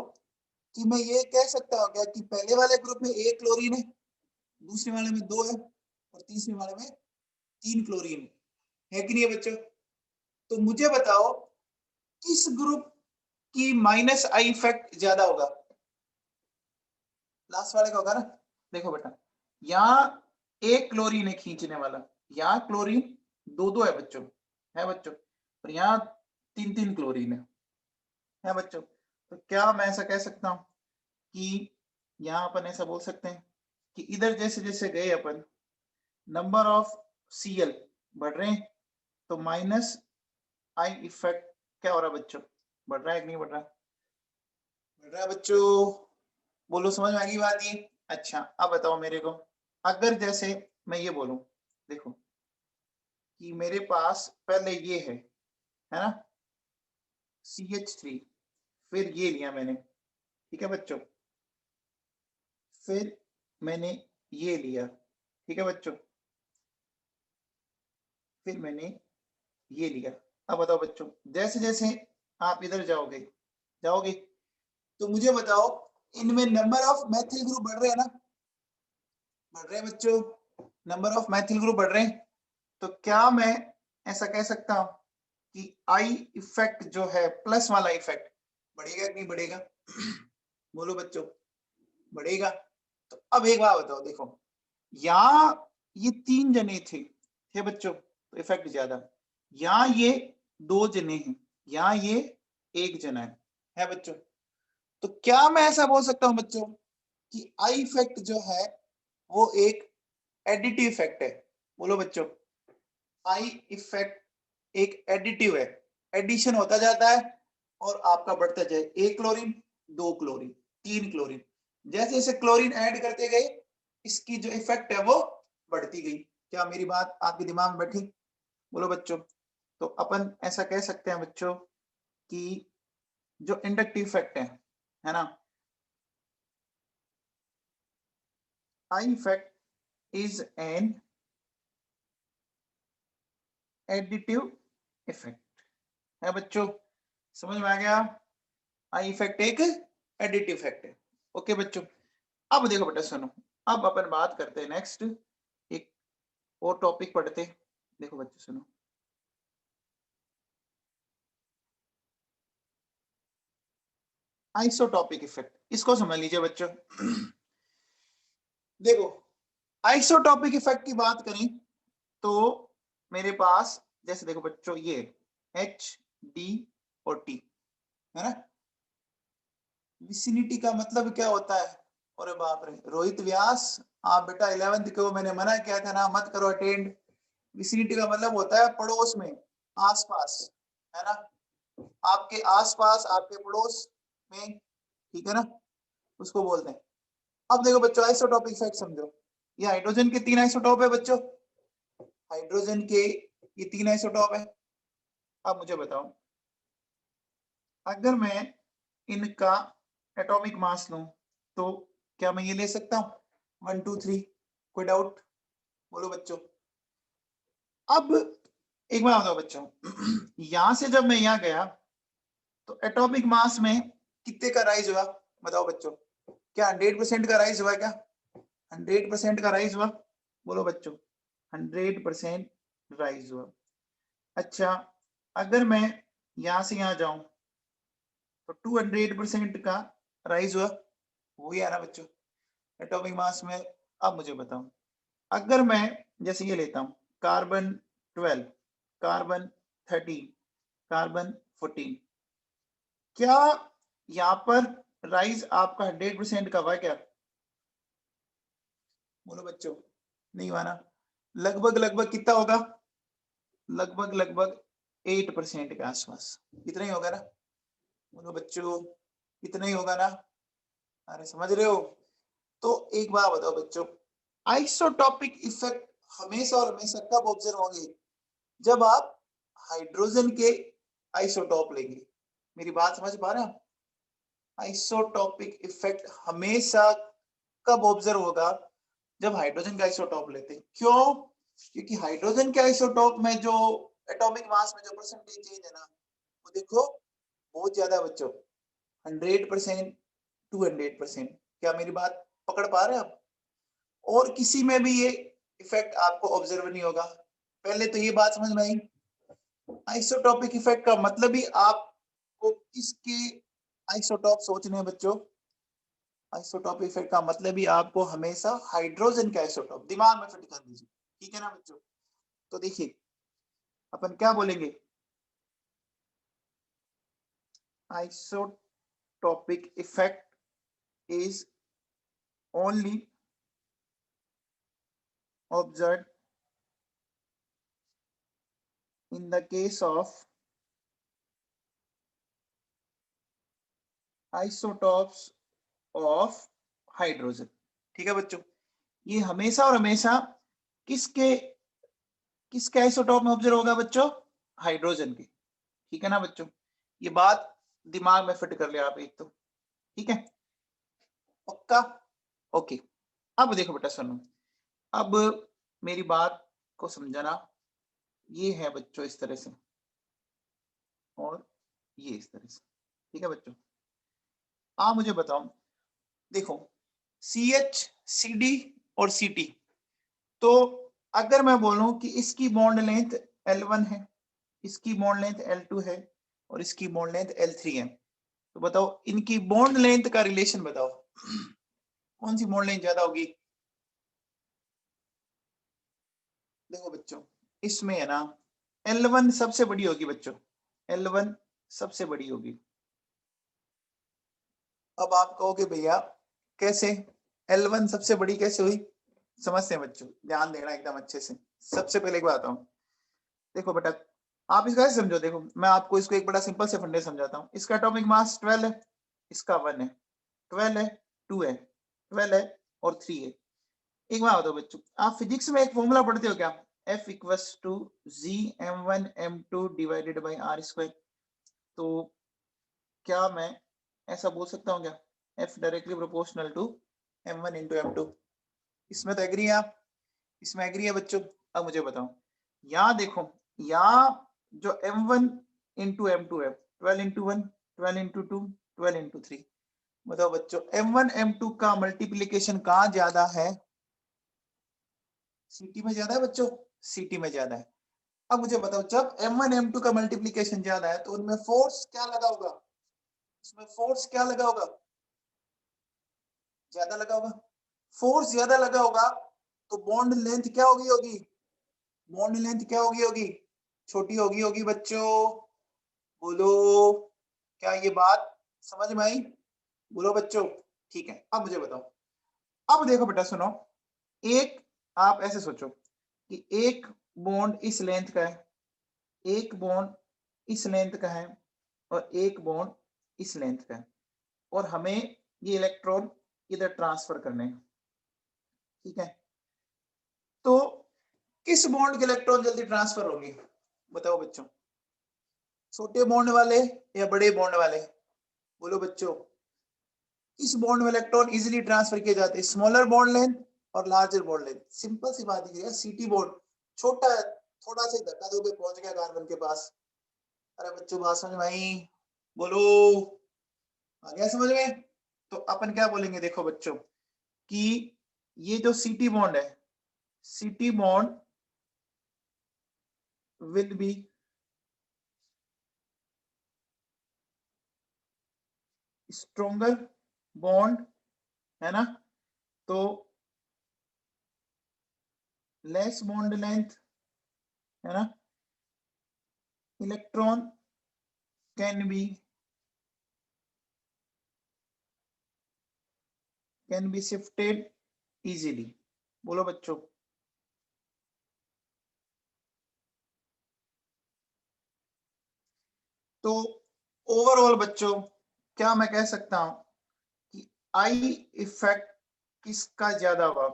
कि मैं ये कह सकता हूँ क्या कि पहले वाले ग्रुप में एक क्लोरीन है, दूसरे वाले में 2 है और तीसरे वाले में 3 क्लोरीन है कि नहीं है बच्चों? तो मुझे बताओ किस ग्रुप की माइनस आई इफेक्ट ज्यादा होगा? लास्ट वाले का होगा ना। देखो बेटा, यहाँ एक क्लोरीन है खींचने वाला, यहाँ क्लोरीन 2-2 है बच्चों, है बच्चों, और यहाँ 3-3 क्लोरीन है बच्चों। तो क्या मैं ऐसा कह सकता हूँ कि यहाँ अपन ऐसा बोल सकते हैं कि इधर जैसे जैसे गए अपन, नंबर ऑफ Cl बढ़ रहे हैं, तो माइनस आई इफेक्ट क्या हो रहा है बच्चों? बढ़ रहा है कि नहीं बढ़ रहा? बढ़ रहा है बच्चों, बोलो समझ में आ गई बात ये? अच्छा अब बताओ मेरे को, अगर जैसे मैं ये बोलूं, देखो कि मेरे पास पहले ये है ना, CH3, फिर ये लिया मैंने, ठीक है बच्चों, फिर मैंने ये लिया, ठीक है बच्चों, फिर मैंने ये लिया। अब बताओ बच्चों, जैसे जैसे आप इधर जाओगे जाओगे तो मुझे बताओ इनमें नंबर ऑफ मैथिल ग्रुप बढ़ रहे हैं ना? बढ़ रहे हैं बच्चों, नंबर ऑफ मैथिल ग्रुप बढ़ रहे हैं। तो क्या मैं ऐसा कह सकता हूं कि आई इफेक्ट जो है, प्लस वाला इफेक्ट, बढ़ेगा कि नहीं बढ़ेगा? बोलो बच्चों, बढ़ेगा। तो अब एक बात बताओ, देखो यहाँ ये 3 जने थे बच्चों, तो इफेक्ट ज्यादा, यहाँ ये 2 जने हैं, यहाँ ये 1 जना है बच्चों। तो क्या मैं ऐसा बोल सकता हूं बच्चों कि आई इफेक्ट जो है वो एक एडिटिव इफेक्ट है? बोलो बच्चों, आई इफेक्ट एक एडिटिव है, एडिशन होता जाता है और आपका बढ़ता जाए, 1 क्लोरीन 2 क्लोरीन 3 क्लोरीन, जैसे जैसे क्लोरीन ऐड करते गए इसकी जो इफेक्ट है वो बढ़ती गई। क्या मेरी बात आपके दिमाग में बैठी? बोलो बच्चों। तो अपन ऐसा कह सकते हैं बच्चों कि जो इंडक्टिव इफेक्ट है ना, I effect is an additive effect, है बच्चों, समझ में आ गया? आई इफेक्ट एक एडिटिव इफेक्ट है। ओके बच्चों, अब देखो बेटा सुनो, अब अपन बात करते हैं नेक्स्ट, एक और टॉपिक पढ़ते हैं। देखो बच्चों सुनो, आइसोटॉपिक इफेक्ट, इसको समझ लीजिए बच्चों। देखो आइसोटॉपिक इफेक्ट की बात करें तो मेरे पास जैसे देखो बच्चों, ये H D और T है ना। विसिनिटी का मतलब क्या होता है? अरे बाप रे रोहित व्यास, आप बेटा 11th को मैंने मना किया था ना मत करो अटेंड। विसिनिटी का मतलब होता है पड़ोस में, आसपास, है ना, आपके आसपास आपके पड़ोस में, ठीक है ना, उसको बोलते हैं। अब देखो बच्चों आइसोटॉपिक इफेक्ट समझो, ये हाइड्रोजन के 3 आइसोटॉप है बच्चों, हाइड्रोजन के ये 3 आइसोटॉप है। अब मुझे बताओ, अगर मैं इनका एटॉमिक मास लूं तो क्या मैं ये ले सकता हूं 1 2 3? कोई डाउट? बोलो बच्चों। अब एक बार बताओ बच्चों, यहां से जब मैं यहां गया तो एटॉमिक मास में कितने का राइज हुआ? बताओ बच्चों, क्या 100% का राइज हुआ? क्या 100% का राइज हुआ? बोलो बच्चों, 100% राइज हुआ। अच्छा अगर मैं यहां से यहां जाऊं तो 200% का राइज हुआ, वो ही आ रहा बच्चों एटॉमिक मास में। अब मुझे बताओ, अगर मैं जैसे ये लेता हूं कार्बन 12, कार्बन 13, कार्बन 14, क्या यहाँ पर राइज आपका 100% का हुआ क्या? बोलो बच्चों, नहीं हुआ ना। लगभग लगभग कितना होगा? लगभग लगभग 8% के आसपास, इतना ही होगा ना। बोलो बच्चों, इतना ही होगा ना? अरे समझ रहे हो? तो एक बात बताओ बच्चों, आइसोटॉपिक इफेक्ट हमेशा और हमेशा कब ऑब्जर्व होंगे? जब आप हाइड्रोजन के आइसोटॉप लेंगे। मेरी बात समझ पा रहे हो? आइसोटॉपिक इफेक्ट हमेशा कब ऑब्जर्व होगा? जब हाइड्रोजन का आइसोटॉप लेते हैं। क्यों? क्योंकि हाइड्रोजन के आइसोटॉप में जो एटॉमिक मास में जो परसेंटेज चेंज है ना, वो देखो बहुत ज्यादा है बच्चों, 100% 200%। क्या मेरी बात पकड़ पा रहे हैं आप? और किसी में भी ये इफेक्ट आपको ऑब्जर्व नहीं होगा। पहले तो ये बात समझ में आई। आइसोटॉपिक इफेक्ट का मतलब ही आपको किसके आइसोटॉप सोचने हैं बच्चों? आइसोटॉपिक इफेक्ट का मतलब ही आपको हमेशा हाइड्रोजन के आइसोटॉप दिमाग में फिट कर दीजिए। ठीक है ना बच्चों? तो देखिए अपन क्या बोलेंगे, isotopic effect is only observed in the case of isotopes of hydrogen। ठीक है बच्चों, ये हमेशा और हमेशा किसके किसके आइसोटॉप में ऑब्जर्व होगा बच्चों? हाइड्रोजन के। ठीक है ना बच्चों? ये बात दिमाग में फिट कर लिया आप एक तो। ठीक है, पक्का? ओके। अब देखो बेटा सुनो, अब मेरी बात को समझना। ये है बच्चों इस तरह से और ये इस तरह से। ठीक है बच्चों, आप मुझे बताओ, देखो CH CD और CT, तो अगर मैं बोलूं कि इसकी बॉन्ड लेंथ L1 है, इसकी बॉन्ड लेंथ L2 है और इसकी बॉन्ड लेंथ L3 है, तो बताओ इनकी बॉन्ड लेंथ का रिलेशन बताओ, कौन सी बॉन्ड लेंथ ज्यादा होगी? देखो बच्चों, इसमें है ना L1 सबसे बड़ी होगी बच्चों, L1 सबसे बड़ी होगी। अब आप कहोगे भैया कैसे, L1 सबसे बड़ी कैसे हुई? समझते हैं बच्चों, ध्यान देना एकदम अच्छे से। सबसे पहले एक बात बताऊं, देखो बेटा आप इसका ऐसे समझो, देखो मैं आपको इसको एक बड़ा सिंपल से फंडे समझाता हूँ। इसका एटॉमिक मास 12 है, इसका 1 है, 12 है, 2 है, 12 है और 3 है। एक बात बताओ बच्चों, आप फिजिक्स में एक फॉर्मूला पढ़ते हो क्या? F equals to G m1 m2 divided by r square. तो क्या मैं ऐसा बोल सकता हूँ क्या, F directly proportional to m1 into m2? इसमें तो एग्री है आप? इसमें एग्री है बच्चों? अब मुझे बताओ, यहाँ देखो, यहाँ जो m1 इंटू m2 है, 12 इंटू 1, 12 इंटू 2, 12 इंटू 3। बताओ बच्चों m1 m2 का मल्टीप्लीकेशन कहाँ ज्यादा है? सीटी में ज्यादा है बच्चों, सीटी में ज्यादा है। अब मुझे बताओ जब m1 m2 का मल्टीप्लीकेशन ज्यादा है तो उनमें फोर्स क्या लगा होगा? उसमें फोर्स क्या लगा होगा? ज्यादा लगा होगा। फोर्स ज्यादा लगा होगा तो बॉन्ड लेंथ क्या होगी होगी? बॉन्ड लेंथ क्या होगी होगी? छोटी होगी होगी बच्चों। बोलो, क्या ये बात समझ में आई? बोलो बच्चों। ठीक है, अब मुझे बताओ, अब देखो बेटा सुनो, एक आप ऐसे सोचो कि एक बॉन्ड इस लेंथ का है, एक बॉन्ड इस लेंथ का है और एक बॉन्ड इस लेंथ का है, और हमें ये इलेक्ट्रॉन इधर ट्रांसफर करने हैं। ठीक है, तो किस बॉन्ड के इलेक्ट्रॉन जल्दी ट्रांसफर होंगे? बताओ बच्चों, छोटे बॉन्ड वाले या बड़े बॉन्ड वाले? बोलो बच्चों, इस बॉन्ड में इलेक्ट्रॉन इजीली ट्रांसफर किए जाते हैं, स्मॉलर बॉन्ड लेंथ और लार्जर बॉन्ड लेंथ। सिंपल सी बात है, सीटी बॉन्ड छोटा है, थोड़ा सा धक्का दोगे पहुंच गया कार्बन के पास। अरे बच्चों बात समझ में आई? बोलो, आ गया समझ में? तो अपन क्या बोलेंगे देखो बच्चों, कि ये जो सीटी बॉन्ड है, सीटी bond will be stronger bond, है ना? तो लेस बॉन्ड लेंथ, है ना? Electron can be shifted easily. बोलो बच्चों। तो ओवरऑल बच्चों क्या मैं कह सकता हूं कि आई इफेक्ट किसका ज्यादा हुआ?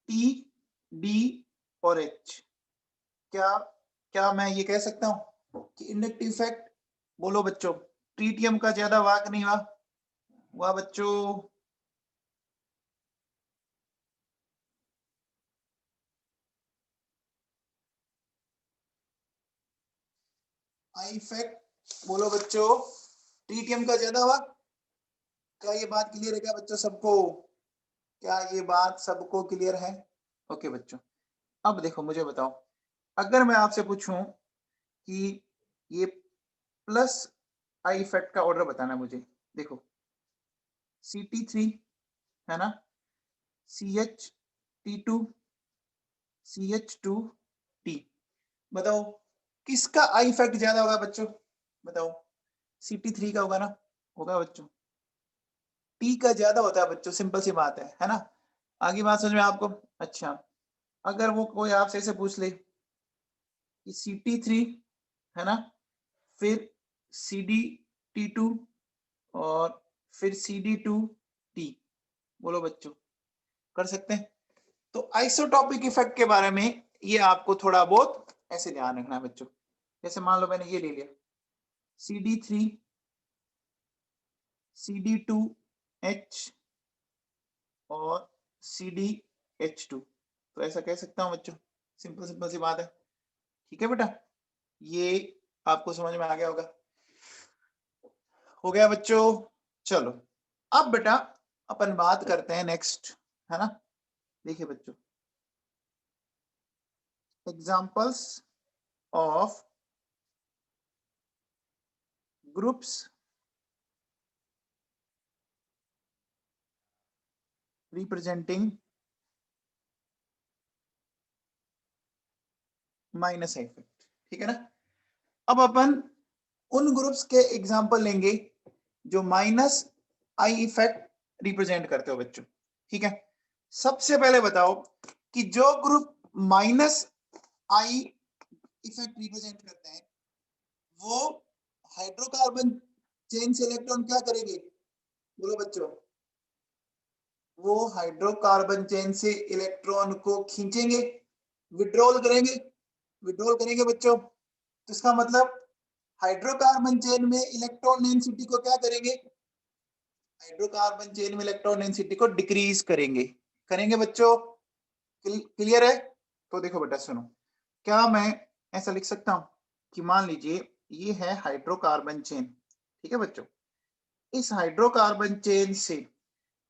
टी, डी और एच। क्या क्या मैं ये कह सकता हूं कि इंडक्टिव इफेक्ट, बोलो बच्चों, ट्रीटियम का ज्यादा हुआ कि नहीं हुआ? हुआ बच्चों? आई इफेक्ट बोलो बच्चों, ट्रीटियम का ज्यादा हुआ। क्या ये बात क्लियर है क्या बच्चों सबको? क्या ये बात सबको क्लियर है? ओके बच्चों, अब देखो मुझे बताओ, अगर मैं आपसे पूछूं कि ये प्लस आई इफेक्ट का ऑर्डर बताना मुझे, देखो CT3 है ना, CH T2 CH2T, बताओ किसका आई इफेक्ट ज्यादा होगा बच्चों? बताओ, CT3 का होगा ना, होगा बच्चों। टी का ज्यादा होता है बच्चों, सिंपल सी बात है ना। आगे बात समझ में आपको? अच्छा, अगर वो कोई आपसे ऐसे पूछ ले कि CT3 है ना, फिर CD T2 और फिर CD2T, बोलो बच्चों, कर सकते हैं? तो आइसोटॉपिक इफेक्ट के बारे में ये आपको थोड़ा बहुत ऐसे ध्यान रखना है बच्चों। जैसे मान लो मैंने ये ले लिया CD3 CD2H और CDH2, तो ऐसा कह सकता हूं बच्चों, सिंपल सिंपल सी बात है। ठीक है बेटा, ये आपको समझ में आ गया होगा। हो गया बच्चों? चलो अब बेटा अपन बात करते हैं नेक्स्ट, है ना। देखिए बच्चों, examples of groups representing minus effect, ठीक है ना। अब अपन उन ग्रुप्स के एग्जांपल लेंगे जो माइनस आई इफेक्ट रिप्रेजेंट करते हो बच्चों, ठीक है। सबसे पहले बताओ कि जो group minus I effect represent करते हैं वो हाइड्रोकार्बन चेन से इलेक्ट्रॉन क्या करेंगे? बोलो बच्चों, वो हाइड्रोकार्बन चेन से इलेक्ट्रॉन को खींचेंगे, विड्रॉल करेंगे, विड्रॉल करेंगे बच्चों। तो इसका मतलब हाइड्रोकार्बन चेन में इलेक्ट्रॉन डेंसिटी को क्या करेंगे? हाइड्रोकार्बन चेन में इलेक्ट्रॉन डेंसिटी को डिक्रीज करेंगे, करेंगे बच्चों। क्लियर है? तो देखो बेटा सुनो, क्या मैं ऐसा लिख सकता हूं कि मान लीजिए ये है हाइड्रोकार्बन चेन, ठीक है बच्चों। इस हाइड्रोकार्बन चेन से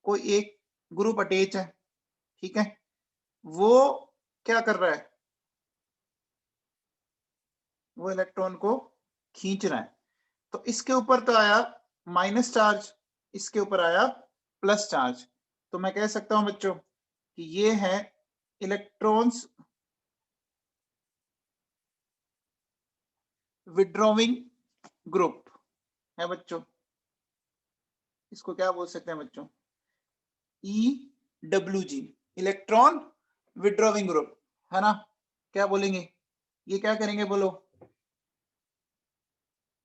कोई एक ग्रुप अटैच है, ठीक है। वो क्या कर रहा है? वो इलेक्ट्रॉन को खींच रहा है। तो इसके ऊपर तो आया माइनस चार्ज, इसके ऊपर आया प्लस चार्ज। तो मैं कह सकता हूं बच्चों कि ये है इलेक्ट्रॉन्स विड्रॉविंग ग्रुप है बच्चों। इसको क्या बोल सकते हैं बच्चों? EWG, इलेक्ट्रॉन विड्रॉविंग ग्रुप, है ना। क्या बोलेंगे? ये क्या करेंगे बोलो?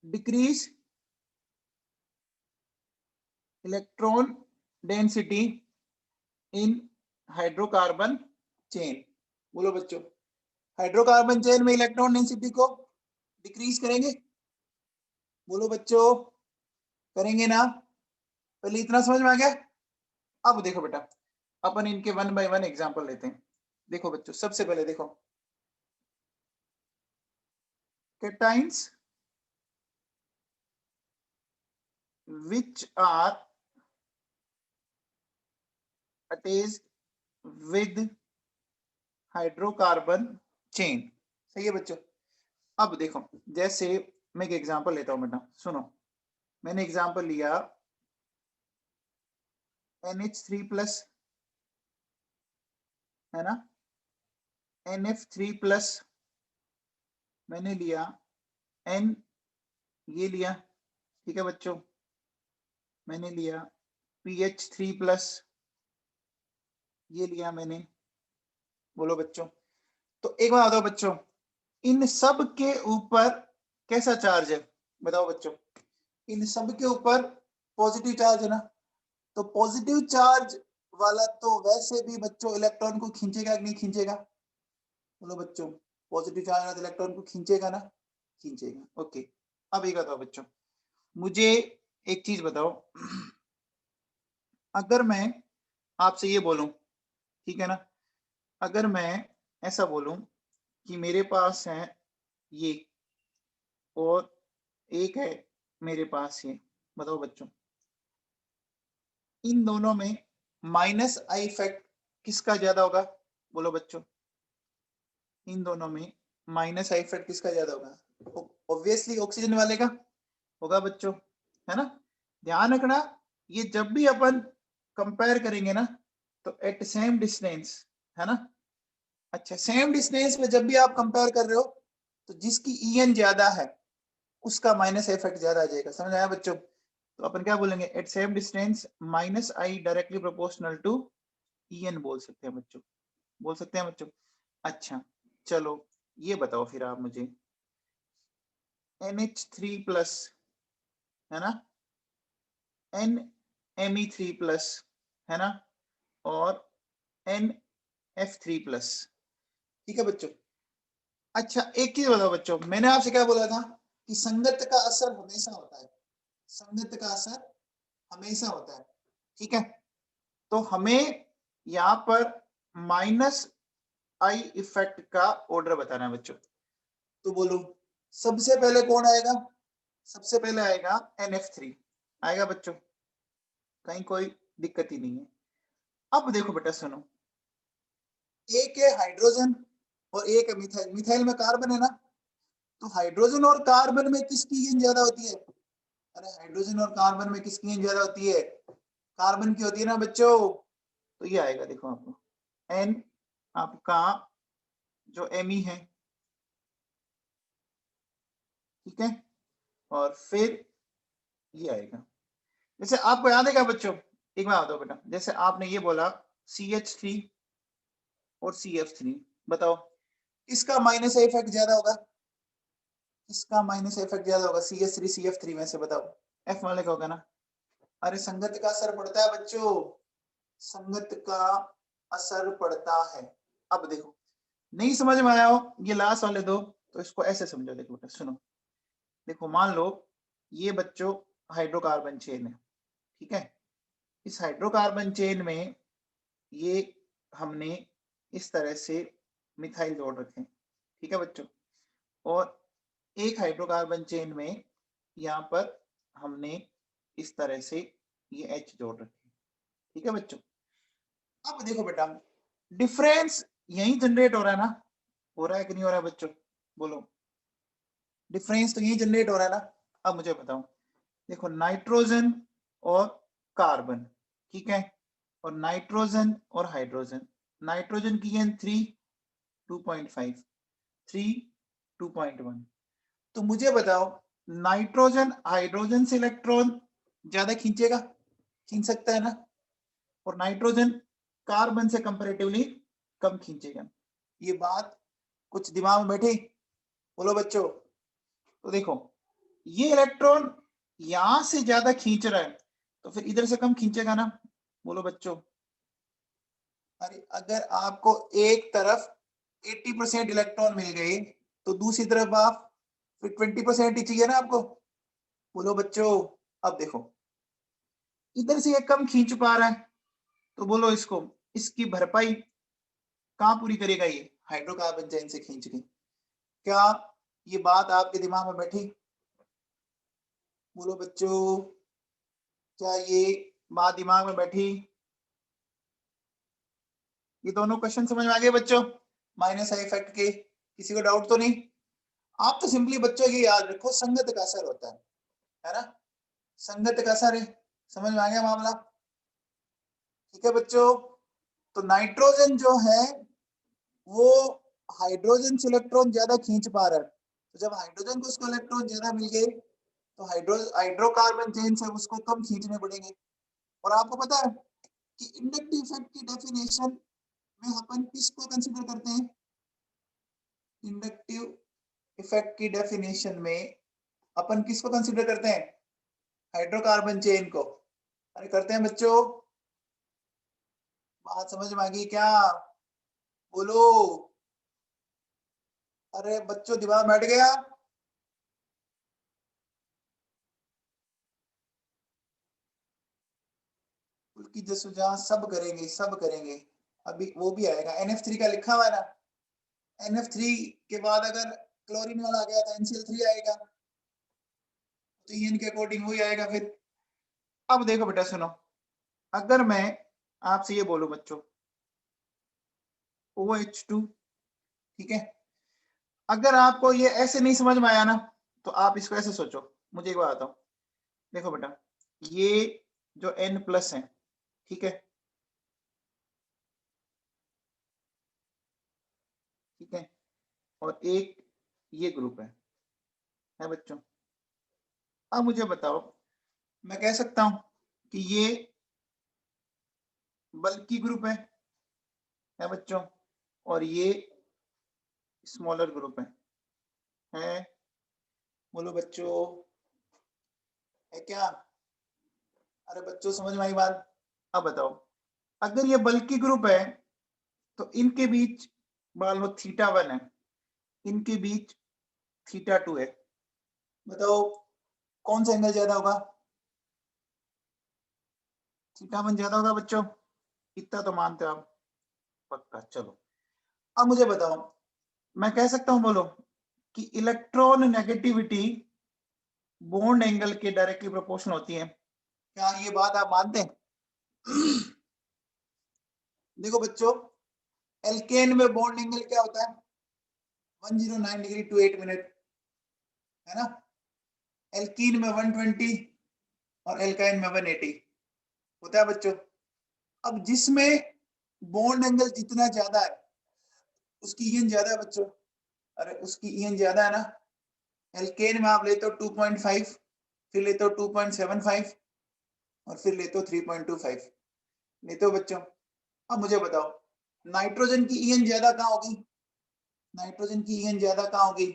Decrease electron density in hydrocarbon chain, बोलो बच्चों। हाइड्रोकार्बन चेन में इलेक्ट्रॉन डेंसिटी को डिक्रीज करेंगे, बोलो बच्चों, करेंगे ना। पहले इतना समझ में आ गया। अब देखो बेटा, अपन इनके वन बाय वन एग्जांपल लेते हैं। देखो बच्चों, सबसे पहले देखो cations which are attached with hydrocarbon chain, सही है बच्चों। अब देखो, जैसे मैं एक एग्जांपल लेता हूं बेटा, सुनो। मैंने एग्जांपल लिया NH3 प्लस, है ना, NF3 प्लस, मैंने लिया N, ये लिया, ठीक है बच्चों। मैंने लिया PH3 प्लस, ये लिया मैंने, बोलो बच्चों। तो एक बात बताओ बच्चों, इन सब के ऊपर कैसा चार्ज है? बताओ बच्चों, इन सब के ऊपर पॉजिटिव चार्ज है ना। तो पॉजिटिव चार्ज वाला तो वैसे भी बच्चों इलेक्ट्रॉन को खींचेगा कि नहीं खींचेगा? बोलो बच्चों, पॉजिटिव चार्ज वाला इलेक्ट्रॉन को खींचेगा ना, खींचेगा। ओके, अब एक बताओ बच्चों, मुझे एक चीज बताओ, अगर मैं आपसे ये बोलूं, ठीक है ना, अगर मैं ऐसा बोलूं कि मेरे पास है ये और एक है मेरे पास ये, बताओ बच्चों इन दोनों में माइनस आई इफेक्ट किसका ज्यादा होगा? बोलो बच्चों, इन दोनों में माइनस आई इफेक्ट किसका ज्यादा होगा? ऑब्वियसली ऑक्सीजन वाले का होगा बच्चों, है ना। ध्यान रखना, ये जब भी अपन कंपेयर करेंगे ना तो एट सेम डिस्टेंस, है ना। अच्छा, सेम डिस्टेंस में जब भी आप कंपेयर कर रहे हो तो जिसकी ईएन ज्यादा है उसका माइनस इफेक्ट ज्यादा आ जाएगा, समझ आया बच्चों? तो अपन क्या बोलेंगे, at same distance minus I directly proportional to EN बोल सकते हैं बच्चों, बोल सकते हैं बच्चों। अच्छा चलो ये बताओ फिर आप मुझे, NH3 प्लस, है ना, NMe3 प्लस, है ना, और NF3 प्लस, ठीक है बच्चों। अच्छा एक चीज बताओ बच्चों, मैंने आपसे क्या बोला था कि संगत का असर हमेशा होता है, संगत का असर हमेशा होता है, ठीक है। तो हमें यहाँ पर माइनस आई इफेक्ट का ऑर्डर बताना है बच्चों। तो बोलो सबसे पहले कौन आएगा? सबसे पहले आएगा NF3 आएगा बच्चों, कहीं कोई दिक्कत ही नहीं है। अब देखो बेटा सुनो, एक है हाइड्रोजन और एक है मिथाइल, मिथाइल में कार्बन है ना, तो हाइड्रोजन और कार्बन में किसकी ईएन ज्यादा होती है? अरे हाइड्रोजन और कार्बन में किसकी ईएन ज्यादा होती है? कार्बन की होती है ना बच्चों। तो ये आएगा देखो आपको एन आपका जो Me है, ठीक है, और फिर ये आएगा। जैसे आपको याद है क्या बच्चों, एक बार बताओ बेटा, जैसे आपने ये बोला CH3 और CF3, बताओ इसका माइनस इफेक्ट ज्यादा होगा, इसका माइनस इफेक्ट ज्यादा होगा CH3 CF3 में से, बताओ F वाले का होगा ना। अरे संगत का असर पड़ता है बच्चों, संगत का असर पड़ता है। अब देखो नहीं समझ में आया हो ये लास्ट वाले दो, तो इसको ऐसे समझो, देखो बेटा सुनो, देखो मान लो ये बच्चों हाइड्रोकार्बन चेन है, ठीक है। इस हाइड्रोकार्बन चेन में ये हमने इस तरह से मिथाइल जोड़ रखे, ठीक है बच्चों, और एक हाइड्रोकार्बन चेन में यहाँ पर हमने इस तरह से ये H जोड़ रखे, ठीक है बच्चों। अब देखो बेटा डिफरेंस यही जनरेट हो रहा है ना, हो रहा है कि नहीं हो रहा है बच्चों? बोलो, डिफरेंस तो यही जनरेट हो रहा है ना। अब मुझे बताओ, देखो नाइट्रोजन और कार्बन, ठीक है, और नाइट्रोजन और हाइड्रोजन, नाइट्रोजन की एन 3 2.5, 3 2.1, तो मुझे बताओ नाइट्रोजन हाइड्रोजन से इलेक्ट्रॉन ज्यादा खींचेगा, खींच सकता है ना, और नाइट्रोजन कार्बन से कंपैरेटिवली कम खींचेगा। ये बात कुछ दिमाग में बैठी? बोलो बच्चों। तो देखो ये इलेक्ट्रॉन यहां से ज्यादा खींच रहा है तो फिर इधर से कम खींचेगा ना, बोलो बच्चों। अरे अगर आपको एक तरफ 80% इलेक्ट्रॉन मिल गए तो दूसरी तरफ आप फिर 20% ही चाहिए ना आपको, बोलो बच्चों। अब देखो इधर से ये कम खींच पा रहा है तो बोलो इसको, इसकी भरपाई कहां पूरी करेगा? ये हाइड्रोकार्बन चेन से खींच के। क्या ये बात आपके दिमाग में बैठी? बोलो बच्चों, क्या ये बात दिमाग में बैठी? ये दोनों क्वेश्चन समझ में आ गए बच्चों, माइनस आई इफेक्ट के? किसी को डाउट तो नहीं? आप तो सिंपली बच्चों ये याद रखो संगत का असर होता है ना, संगत का असर है। समझ में आ गया मामला? ठीक है बच्चों। तो नाइट्रोजन जो है वो हाइड्रोजन से इलेक्ट्रॉन ज्यादा खींच पा रहा है, तो जब हाइड्रोजन को उसको इलेक्ट्रॉन ज्यादा मिल गए तो हाइड्रोकार्बन चेन से उसको कम खींचने पड़ेंगे। और आपको पता है कि इंडक्टिव इफेक्ट की डेफिनेशन में अपन किसको कंसीडर करते हैं? इंडक्टिव इफेक्ट की डेफिनेशन में अपन किसको कंसीडर करते हैं? हाइड्रोकार्बन चेन को। अरे करते हैं बच्चों, बात समझ में आ गई क्या? बोलो। अरे बच्चों दिमाग बैठ गया? की जसुजा सब करेंगे, सब करेंगे। अभी वो भी आएगा, NF3 का लिखा हुआ है ना, NF3 के बाद अगर क्लोरीन वाला आ गया तो NCl3 आएगा। तो ईएन के अकॉर्डिंग वही आएगा फिर। अब देखो बेटा सुनो, अगर मैं आपसे ये बोलूं बच्चों OH2, ठीक है, अगर आपको ये ऐसे नहीं समझ में आया ना तो आप इसको ऐसे सोचो। मुझे एक बात बताओ, देखो बेटा ये जो N+ है, ठीक है, ठीक है, और एक ये ग्रुप है बच्चों। अब मुझे बताओ, मैं कह सकता हूं कि ये बल्कि ग्रुप है बच्चों, और ये स्मॉलर ग्रुप है। बोलो बच्चों, है क्या? अरे बच्चों समझ में आई बात? अब बताओ, अगर ये बल्कि ग्रुप है तो इनके बीच मान लो θ1 है, इनके बीच θ2 है। बताओ कौन सा एंगल ज्यादा होगा? θ1 ज्यादा होगा बच्चों, इतना तो मानते हो आप पक्का? चलो अब मुझे बताओ, मैं कह सकता हूं बोलो कि इलेक्ट्रॉन नेगेटिविटी बॉन्ड एंगल के डायरेक्टली प्रोपोर्शनल होती है। क्या ये बात आप मानते हैं? देखो बच्चों, एल्केन में बॉन्ड एंगल क्या होता है? 109 डिग्री टू 8 मिनट, है ना? एल्कीन में 120 और एल्काइन में 180 होता है बच्चों। अब जिसमें बॉन्ड एंगल जितना ज्यादा है उसकी ईएन ज्यादा है बच्चों। अरे उसकी ईएन ज्यादा है ना। एल्केन में आप लेते हो 2.5, फिर लेते हो 2.75 और फिर लेते हो 3.25 लेते हो बच्चों। अब मुझे बताओ, नाइट्रोजन की ईएन ज्यादा कहाँ होगी? नाइट्रोजन की ईएन ज्यादा कहाँ होगी?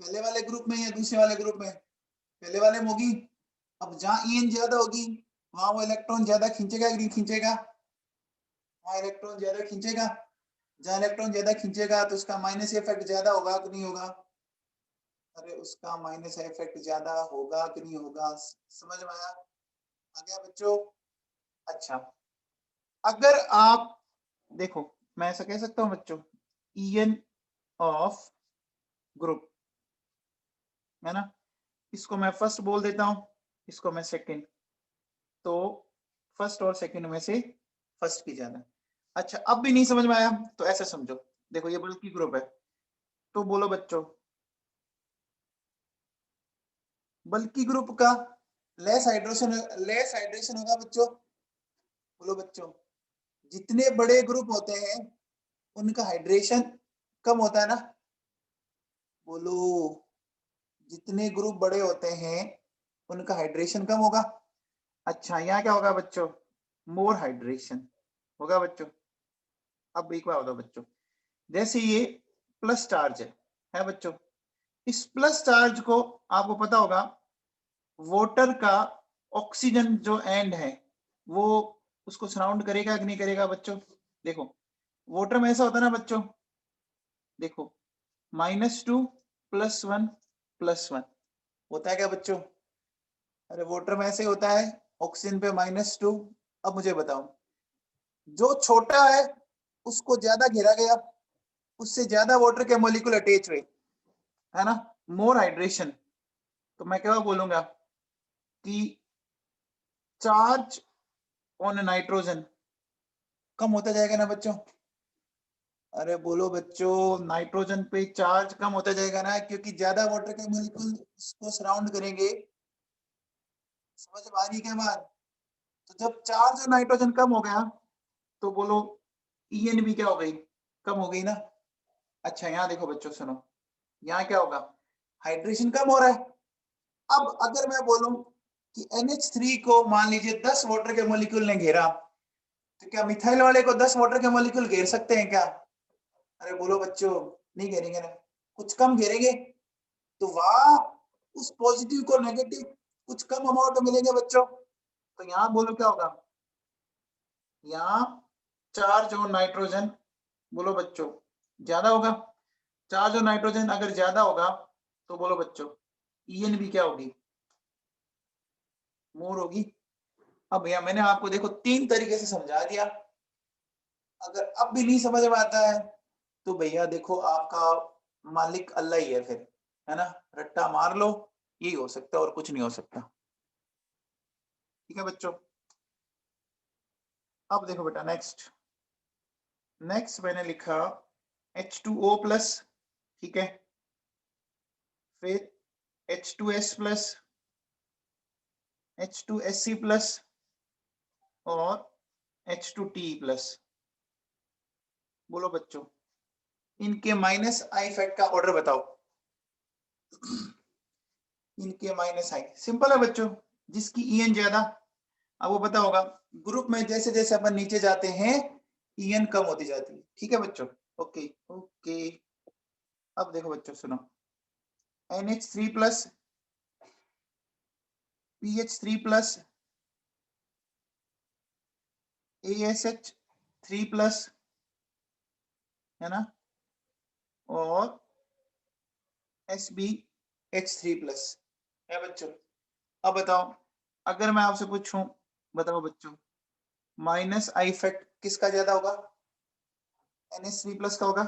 पहले वाले ग्रुप में या दूसरे वाले ग्रुप में? पहले वाले में होगी। अब जहां ईएन ज्यादा होगी वहां वो इलेक्ट्रॉन ज्यादा खींचेगा कि नहीं खींचेगा? वहां इलेक्ट्रॉन ज्यादा खींचेगा। जहां इलेक्ट्रॉन ज्यादा खींचेगा तो उसका माइनस इफेक्ट ज्यादा होगा कि नहीं होगा? अरे उसका माइनस इफेक्ट ज्यादा होगा कि नहीं होगा? समझ में आया? आ गया बच्चों? अच्छा, अगर आप देखो, मैं ऐसा कह सकता हूं बच्चों, ईएन ऑफ ग्रुप, है ना, इसको मैं फर्स्ट बोल देता हूं, इसको मैं सेकंड, तो फर्स्ट और सेकंड में से फर्स्ट की ज्यादा। अच्छा, अब भी नहीं समझ में आया तो ऐसे समझो, देखो ये बल्कि ग्रुप है, तो बोलो बच्चों बल्कि ग्रुप का लेस हाइड्रेशन होगा बच्चों। बोलो बच्चों, जितने बड़े ग्रुप होते हैं उनका हाइड्रेशन कम होता है ना। बोलो, जितने ग्रुप बड़े होते हैं उनका हाइड्रेशन कम होगा। अच्छा, यहाँ क्या होगा बच्चों? मोर हाइड्रेशन होगा बच्चों। अब एक बार बताओ बच्चों, जैसे ये प्लस चार्ज है बच्चों, इस प्लस चार्ज को आपको पता होगा वाटर का ऑक्सीजन जो एंड है वो उसको सराउंड करेगा कि नहीं करेगा बच्चों? देखो वाटर में ऐसा होता है ना बच्चों, देखो -2 +1 +1 होता है क्या बच्चों? अरे वाटर में ऐसे होता है, ऑक्सीजन पे -2। अब मुझे बताओ, जो छोटा है उसको ज्यादा घेरा गया, उससे ज्यादा वाटर के मॉलिक्यूल अटैच हुए, है ना, मोर हाइड्रेशन। तो मैं क्या बोलूंगा कि चार्ज ऑन नाइट्रोजन कम होता जाएगा ना बच्चों। अरे बोलो बच्चों, नाइट्रोजन पे चार्ज कम होता जाएगा ना, क्योंकि ज्यादा वाटर के मॉलिक्यूल उसको सराउंड करेंगे। समझ में आ रही क्या बात? तो जब चार्ज और नाइट्रोजन कम हो गया तो बोलो ईएन भी क्या हो गई? कम हो गई ना। अच्छा यहाँ देखो बच्चों सुनो, यहाँ क्या होगा? हाइड्रेशन कम हो रहा है। अब अगर मैं बोलूं कि NH3 को मान लीजिए 10 वाटर के मॉलिक्यूल ने घेरा, तो क्या मिथाइल वाले को 10 वाटर के मॉलिक्यूल घेर सकते हैं क्या? अरे बोलो बच्चों, नहीं घेरेंगे ना, कुछ कम घेरेंगे। तो वहां उस पॉजिटिव को नेगेटिव कुछ कम अमाउंट में मिलेंगे बच्चों। तो यहाँ बोलो क्या होगा? यहाँ चार्ज और नाइट्रोजन, बोलो बच्चों, ज्यादा होगा। चार्ज और नाइट्रोजन अगर ज्यादा होगा तो बोलो बच्चों ईएन भी क्या होगी? मोर होगी। अब भैया मैंने आपको देखो 3 तरीके से समझा दिया। अगर अब भी नहीं समझ में आता है तो भैया देखो आपका मालिक अल्लाह ही है फिर, है ना, रट्टा मार लो यही हो सकता है और कुछ नहीं हो सकता। ठीक है बच्चों, अब देखो बेटा नेक्स्ट मैंने लिखा H2O प्लस, ठीक है, फिर H2S प्लस, H2SC प्लस और H2TE प्लस। बोलो बच्चों, इनके माइनस आई इफेक्ट का ऑर्डर बताओ। इनके माइनस आई, सिंपल है बच्चों, जिसकी EN ज्यादा, अब वो पता होगा, ग्रुप में जैसे जैसे अपन नीचे जाते हैं EN कम होती जाती है। ठीक है बच्चों, ओके ओके। अब देखो बच्चों सुनो, NH3 plus, PH3 plus, ASH3 plus, है ना, और SbH3 प्लस है बच्चों। अब बताओ, अगर मैं आपसे पूछूं, बताओ बच्चों, माइनस आई इफेक्ट किसका ज्यादा होगा? NH3 प्लस का होगा।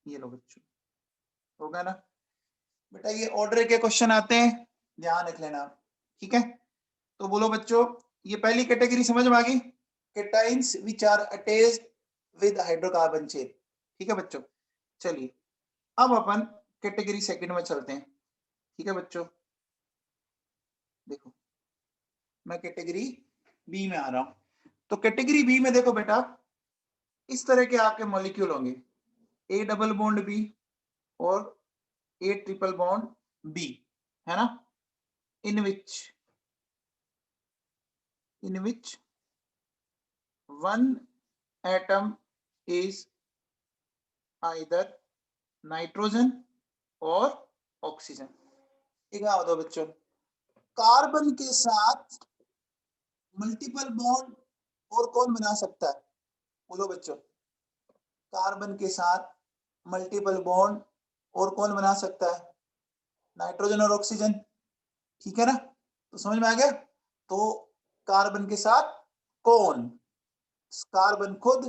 ये लो बच्चों, होगा ना बेटा। ये ऑर्डर के क्वेश्चन आते हैं, ध्यान रख लेना, ठीक है। तो बोलो बच्चों, ये पहली कैटेगरी समझ में आ गई, cations which are attached with hydrocarbon chain. ठीक है बच्चों, चलिए अब अपन कैटेगरी सेकंड में चलते हैं। ठीक है बच्चों, देखो मैं कैटेगरी बी में आ रहा हूं। तो कैटेगरी बी में देखो बेटा, इस तरह के आपके मॉलिक्यूल होंगे, A डबल बॉन्ड बी और A ट्रिपल बॉन्ड बी, है ना, in which one atom is either nitrogen और ऑक्सीजन। एक बात बताओ बच्चों, कार्बन के साथ मल्टीपल बॉन्ड और कौन बना सकता है? बोलो बच्चों, कार्बन के साथ मल्टीपल बॉन्ड और कौन बना सकता है? नाइट्रोजन और ऑक्सीजन। ठीक है ना, तो समझ में आ गया। तो कार्बन के साथ कौन, कार्बन खुद,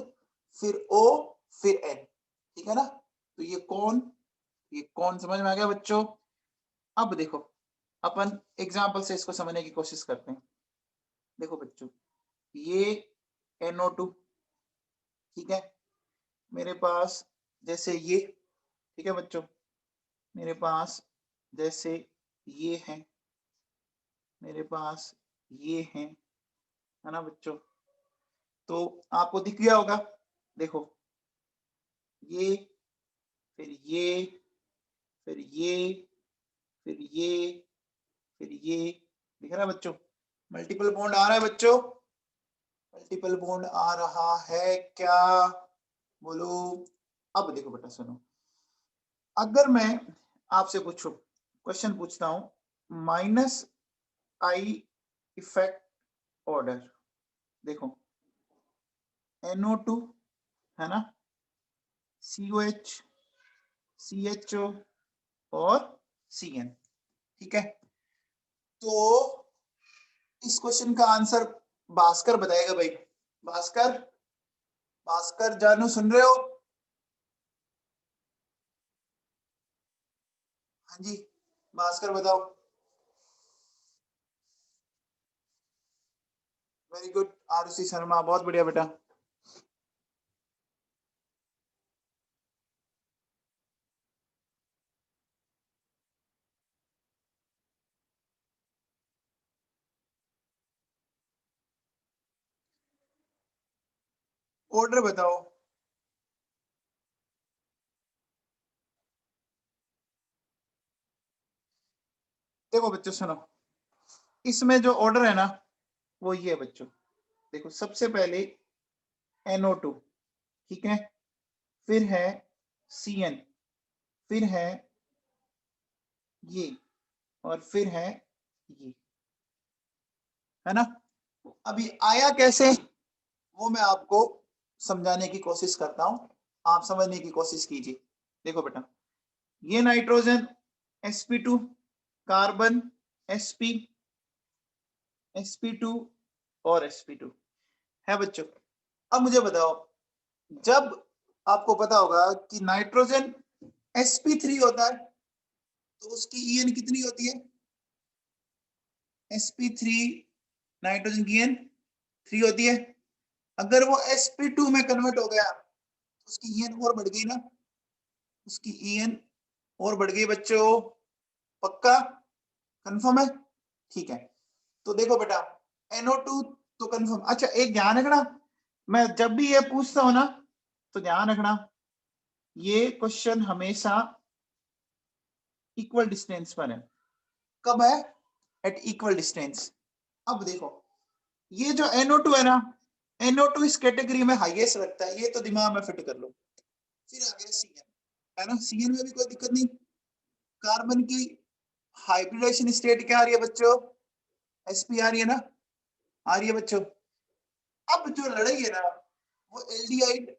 फिर O, फिर N, ठीक है ना। तो ये कौन समझ में आ गया बच्चों। अब देखो अपन एग्जाम्पल से इसको समझने की कोशिश करते हैं। देखो बच्चों, ये NO2, ठीक है, मेरे पास जैसे ये, ठीक है बच्चों, मेरे पास जैसे ये है, मेरे पास ये है ना बच्चों। तो आपको दिख गया होगा, देखो ये, फिर ये, फिर ये, फिर ये, फिर ये, दिख रहा है बच्चों, मल्टीपल बॉन्ड आ रहा है बच्चों, मल्टीपल बॉन्ड आ रहा है क्या? बोलो। अब देखो बेटा सुनो, अगर मैं आपसे पूछूं, क्वेश्चन पूछता हूं, माइनस आई इफेक्ट ऑर्डर, देखो NO2, है ना, COH, CHO और CN, ठीक है। तो इस क्वेश्चन का आंसर भास्कर बताएगा भाई। भास्कर, भास्कर जानू सुन रहे हो? हाँ जी, भास्कर बताओ। वेरी गुड आरुषि शर्मा, बहुत बढ़िया बेटा। ऑर्डर बताओ। देखो बच्चों सुनो, इसमें जो ऑर्डर है ना वो ये है बच्चों। देखो सबसे पहले NO2, ठीक है, फिर है CN, फिर है ये, और फिर है ये, है ना। अभी आया कैसे वो मैं आपको समझाने की कोशिश करता हूं, आप समझने की कोशिश कीजिए। देखो बेटा, ये nitrogen sp2, carbon sp, sp2 और sp2 है बच्चों। अब मुझे बताओ, जब आपको पता होगा कि नाइट्रोजन sp3 होता है तो उसकी EN कितनी होती है? sp3 नाइट्रोजन की n 3 होती है। अगर वो sp2 में कन्वर्ट हो गया तो उसकी en और बढ़ गई ना, उसकी en और बढ़ गई बच्चों, पक्का कंफर्म है? ठीक है, तो देखो बेटा NO2 तो कंफर्म। अच्छा एक ध्यान रखना, मैं जब भी ये पूछता हूं ना तो ध्यान रखना, ये क्वेश्चन हमेशा इक्वल डिस्टेंस पर है। कब है? At equal distance. अब देखो ये जो NO2 है ना, NO2 इस कैटेगरी में हाईएस्ट लगता है, ये तो दिमाग में फिट कर लो। फिर आ गया CN, है ना, CN में भी कोई दिक्कत नहीं। कार्बन की हाइब्रिडेशन स्टेट क्या आ रही है बच्चों? sp आ रही है ना, आ रही है बच्चों। अब जो लड़ाई है ना वो एल्डिहाइड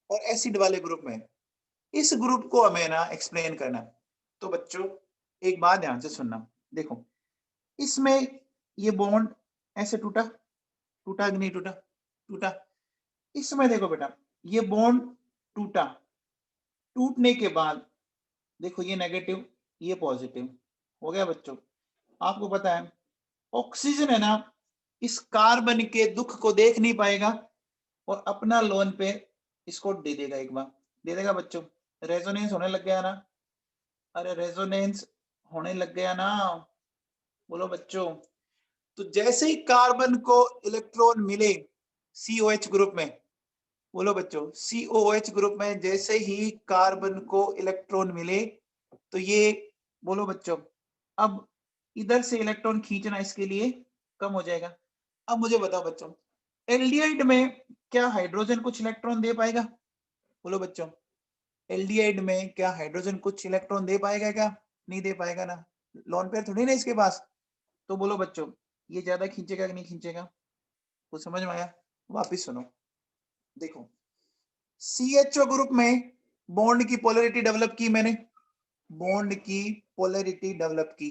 और एसिड वाले ग्रुप में, इस ग्रुप को हमें ना एक्सप्लेन करना। तो बच्चों एक बात ध्यान से सुनना, देखो इसमें ये बॉन्ड ऐसे टूटा, टूटा कि नहीं टूटा? टूटा। इसमें देखो बेटा ये बॉन्ड टूटा, टूटने के बाद देखो ये नेगेटिव ये पॉजिटिव हो गया बच्चों। आपको पता है ऑक्सीजन है ना इस कार्बन के दुख को देख नहीं पाएगा और अपना लोन पे इसको दे देगा, एक बार दे देगा बच्चों। रेजोनेंस होने लग गया ना, अरे रेजोनेंस होने लग गया ना, बोलो बच्चों। तो जैसे ही कार्बन को इलेक्ट्रॉन मिले COH ग्रुप में, बोलो बच्चों COH ग्रुप में जैसे ही कार्बन को इलेक्ट्रॉन मिले तो ये, बोलो बच्चों, अब इधर से इलेक्ट्रॉन खींचना इसके लिए कम हो जाएगा। अब मुझे बताओ बच्चों एल्डिहाइड में क्या हाइड्रोजन कुछ इलेक्ट्रॉन दे पाएगा? बोलो बच्चों एल्डिहाइड में क्या हाइड्रोजन कुछ इलेक्ट्रॉन दे पाएगा क्या? नहीं दे पाएगा ना, लोन पेयर थोड़ी ना इसके पास। तो बोलो बच्चों ये ज्यादा खींचेगा कि नहीं खींचेगा? कुछ समझ में आया? वापिस सुनो, देखो CHO ग्रुप में बॉन्ड की पोलैरिटी डेवलप की मैंने, बॉन्ड की पोलैरिटी डेवलप की,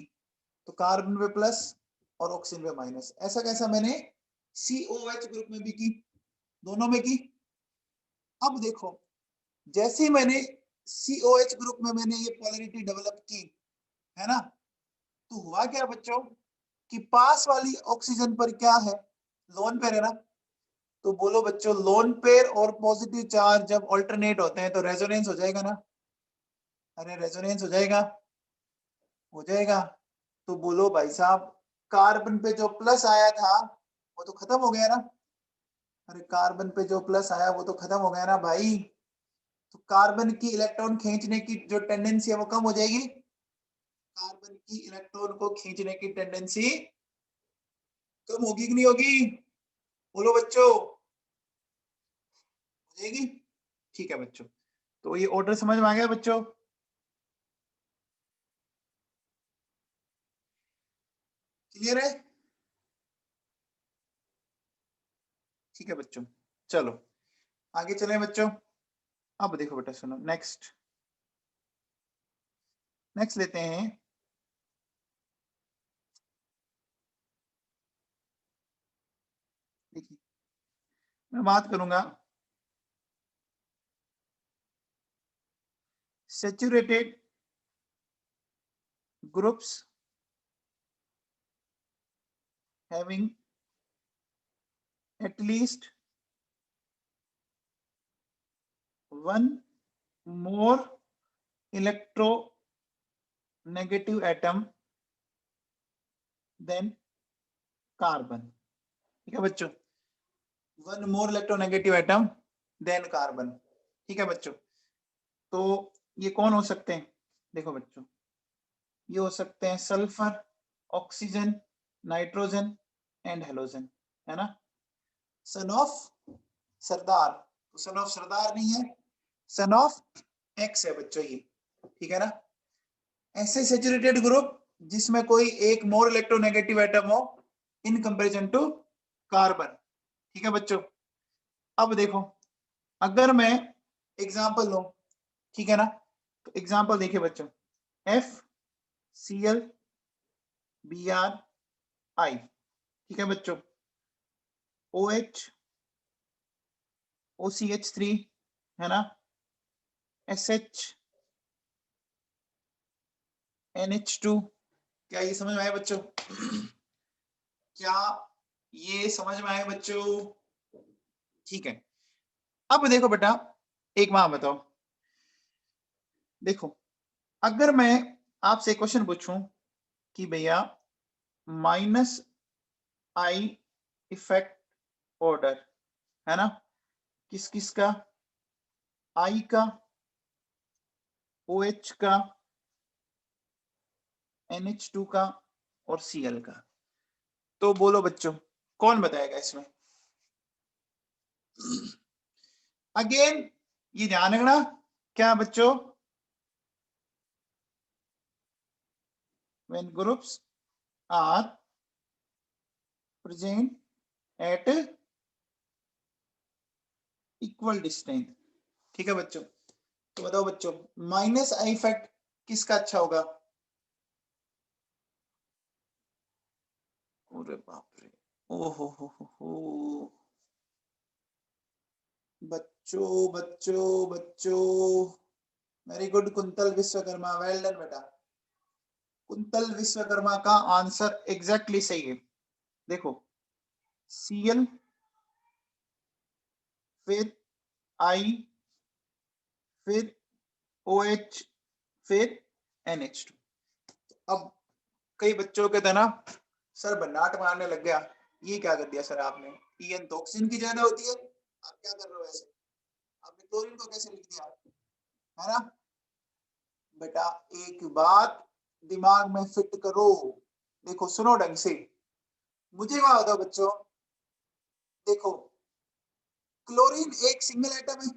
तो कार्बन पे प्लस और ऑक्सीजन पे माइनस। ऐसा कैसा मैंने COH ग्रुप में भी की, दोनों में की। अब देखो जैसे ही मैंने COH ग्रुप में मैंने ये पोलैरिटी डेवलप की, है ना, तो हुआ क्या बच्चों कि पास वाली ऑक्सीजन पर क्या है? लोन पेयर है ना। तो बोलो बच्चों लोन पेयर और पॉजिटिव चार्ज जब ऑल्टरनेट होते हैं तो रेजोनेंस हो जाएगा ना, अरे रेजोनेंस हो जाएगा, हो जाएगा। तो बोलो भाई साहब कार्बन पे जो प्लस आया था वो तो खत्म हो गया ना, अरे कार्बन पे जो प्लस आया वो तो खत्म हो गया ना भाई। तो कार्बन की इलेक्ट्रॉन खींचने की जो टेंडेंसी है वो कम हो जाएगी, कार्बन की इलेक्ट्रॉन को खींचने की टेंडेंसी कम होगी कि नहीं होगी? बोलो बच्चों, हो जाएगी। ठीक है बच्चों, तो ये ऑर्डर समझ में आ गया बच्चों? क्लियर है? ठीक है बच्चों, चलो आगे चलें बच्चों। अब देखो बेटा सुनो, नेक्स्ट नेक्स्ट लेते हैं। देखिए मैं बात करूंगा saturated groups having at least one more electronegative atom than carbon। ठीक है बच्चों, one more electronegative atom than carbon. ठीक है बच्चों, तो ये कौन हो सकते हैं? देखो बच्चों ये हो सकते हैं sulphur, oxygen, nitrogen and halogen, है ना। सन ऑफ सरदार, तो सन ऑफ सरदार नहीं है, सन ऑफ एक्स है बच्चों ये, ठीक है ना। ऐसे सैचुरेटेड ग्रुप जिसमें कोई एक मोर इलेक्ट्रोनेगेटिव एटम हो इन कंपैरिजन टू कार्बन। ठीक है बच्चों, अब देखो अगर मैं एग्जांपल लूं, ठीक है ना, तो एग्जांपल देखिए बच्चों FCl Br I, ठीक है बच्चों, OH OCH3, है ना, SH NH2। क्या ये समझ में आया बच्चों? क्या ये समझ में आया बच्चों? ठीक है, अब देखो बेटा, एक बात बताओ, देखो अगर मैं आपसे क्वेश्चन पूछूं कि भैया माइनस आई इफेक्ट ऑर्डर है ना, किस किस का, आई का, OH का, NH2 का और Cl का, तो बोलो बच्चों कौन बताएगा इसमें? अगेन ये ध्यान रखना, क्या बच्चों, when groups are present at equal distance, ठीक है बच्चों? तो बताओ बच्चों माइनस आई इफेक्ट किसका अच्छा होगा? अरे बाप रे, ओहो हो, बच्चों बच्चों बच्चों, very good quintal Vishwakarma, well done बेटा। कुंतल विश्वकर्मा का आंसर एग्जैक्टली सही है। देखो Cl फिर I फिर OH फिर NH2। अब कई बच्चों के तना सर बनाट मारने लग गया, ये क्या कर दिया सर आपने, EN तो ऑक्सीजन की ज्यादा होती है, आप क्या कर रहे हो ऐसे, आपने क्लोरीन को कैसे लिख दिया, है ना? बेटा एक बात दिमाग में फिट करो, देखो सुनो ढंग से, मुझे क्या बताओ बच्चों, देखो क्लोरीन एक सिंगल एटम है,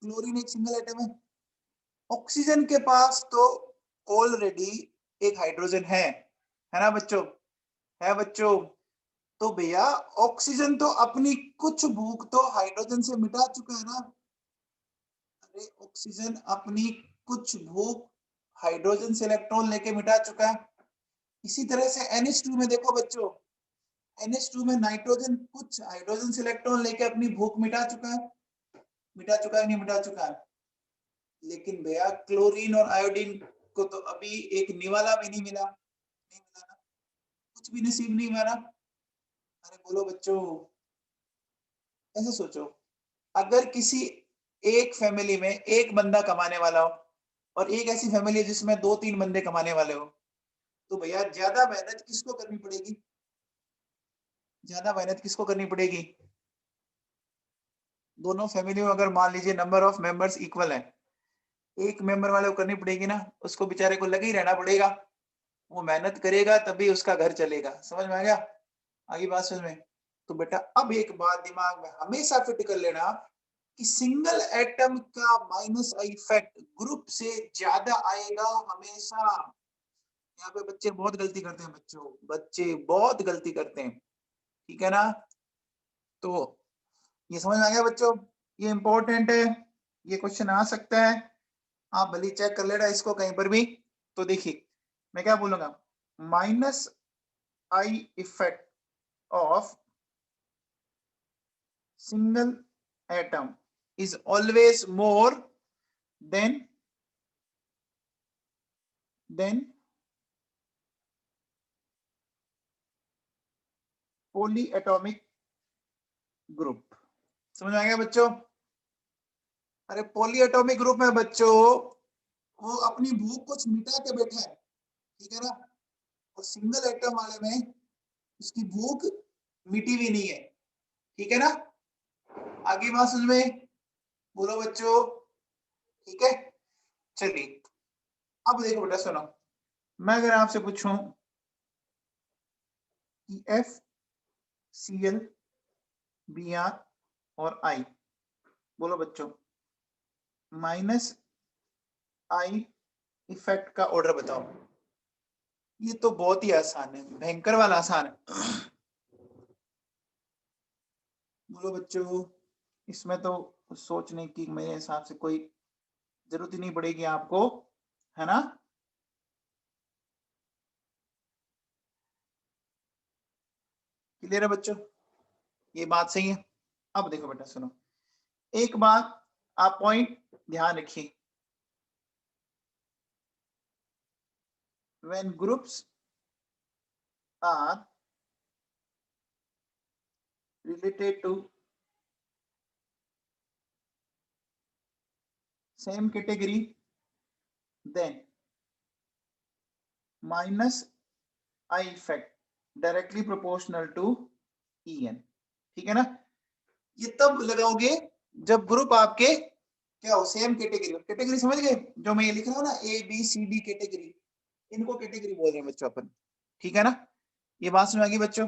क्लोरीन एक सिंगल एटम है, ऑक्सीजन के पास तो ऑलरेडी एक हाइड्रोजन है ना बच्चों, है बच्चों? तो भैया ऑक्सीजन तो अपनी कुछ भूख तो हाइड्रोजन से मिटा चुका है ना, अरे ऑक्सीजन अपनी कुछ भूख हाइड्रोजन से इलेक्ट्रॉन लेके मिटा चुका है। इसी तरह से NH2 में देखो बच्चों, NH2 में नाइट्रोजन कुछ हाइड्रोजन से इलेक्ट्रॉन लेके अपनी भूख मिटा चुका है, मिटा चुका है नहीं मिटा चुका है? लेकिन भैया क्लोरीन और आयोडीन को तो अभी एक निवाला भी नहीं मिला, नहीं मिला ना, कुछ भी नसीब नहीं हुआ ना। अरे बोलो बच्चों, ऐसे सोचो, अगर किसी एक फैमिली में एक बंदा कमाने वाला हो और एक ऐसी फैमिली है जिसमें 2-3 बंदे कमाने वाले हो, तो भैया ज्यादा मेहनत किसको करनी पड़ेगी, ज्यादा मेहनत किसको करनी पड़ेगी? दोनों फैमिली में अगर मान लीजिए नंबर ऑफ मेंबर्स इक्वल है, एक मेंबर वाले को करनी पड़ेगी ना, उसको बेचारे को लगे ही रहना पड़ेगा, वो मेहनत करेगा तभी उसका घर चलेगा। समझ में आ गया? आगे बात समझ में? तो बेटा अब एक बात दिमाग में हमेशा फिट कर लेना कि सिंगल एटम का माइनस इफेक्ट ग्रुप से ज्यादा आएगा हमेशा। यहाँ पे बच्चे बहुत गलती करते हैं बच्चों, बच्चे बहुत गलती करते हैं, ठीक है ना? तो ये समझ में आ गया बच्चों, ये इंपॉर्टेंट है, ये क्वेश्चन आ सकता है, आप भले चेक कर लेना इसको कहीं पर भी। तो देखिए मैं क्या बोलूंगा, minus I effect of single atom is always more than polyatomic group। समझ में आ गया बच्चों? अरे पॉलीएटॉमिक ग्रुप में बच्चों वो अपनी भूख कुछ मिटा के बैठा है, ठीक है ना, और सिंगल एटम वाले में उसकी भूख मिटी भी नहीं है, ठीक है ना? आगे बात समझ में? बोलो बच्चों, ठीक है? चलिए अब देखो बेटा सुनो, मैं अगर आपसे पूछूं कि FCl Br और I, बोलो बच्चों माइनस आई इफेक्ट का ऑर्डर बताओ। ये तो बहुत ही आसान है, भयंकर वाला आसान है। बोलो बच्चों, इसमें तो सोचने की मेरे हिसाब से कोई जरूरत ही नहीं पड़ेगी आपको, है ना? क्लियर है बच्चों? ये बात सही है। अब देखो बेटा सुनो, एक बात आप पॉइंट ध्यान रखिए, when groups are related to same category, then minus I effect directly proportional to En। ठीक है ना, ये तब लगाओगे जब ग्रुप आपके क्या हो, सेम कैटेगरी। कैटेगरी समझ गए, जो मैं ये लिख रहा हूँ ना, A B C D category, इनको कैटेगरी बोल रहे हैं बच्चों अपन। ठीक है ना, ये बात समझ आ गई बच्चों।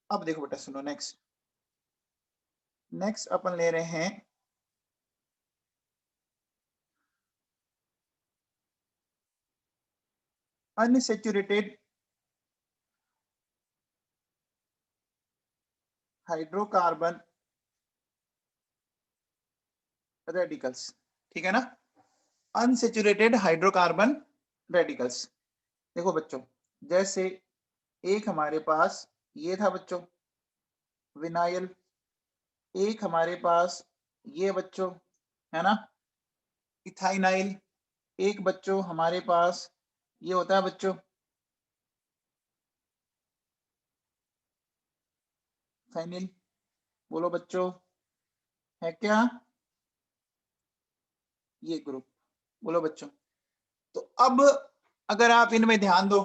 अब देखो बेटा सुनो, नेक्स्ट नेक्स्ट अपन ले रहे हैं अनसैचुरेटेड हाइड्रोकार्बन रेडिकल्स। ठीक है ना, अनसैचुरेटेड हाइड्रोकार्बन रेडिकल्स। देखो बच्चों, जैसे एक हमारे पास ये था बच्चों विनाइल, एक हमारे पास ये बच्चों है ना इथाइनाइल, एक बच्चों हमारे पास ये होता है बच्चों फेनिल। बोलो बच्चों, है क्या ये ग्रुप? बोलो बच्चों। तो अब अगर आप इनमें ध्यान दो,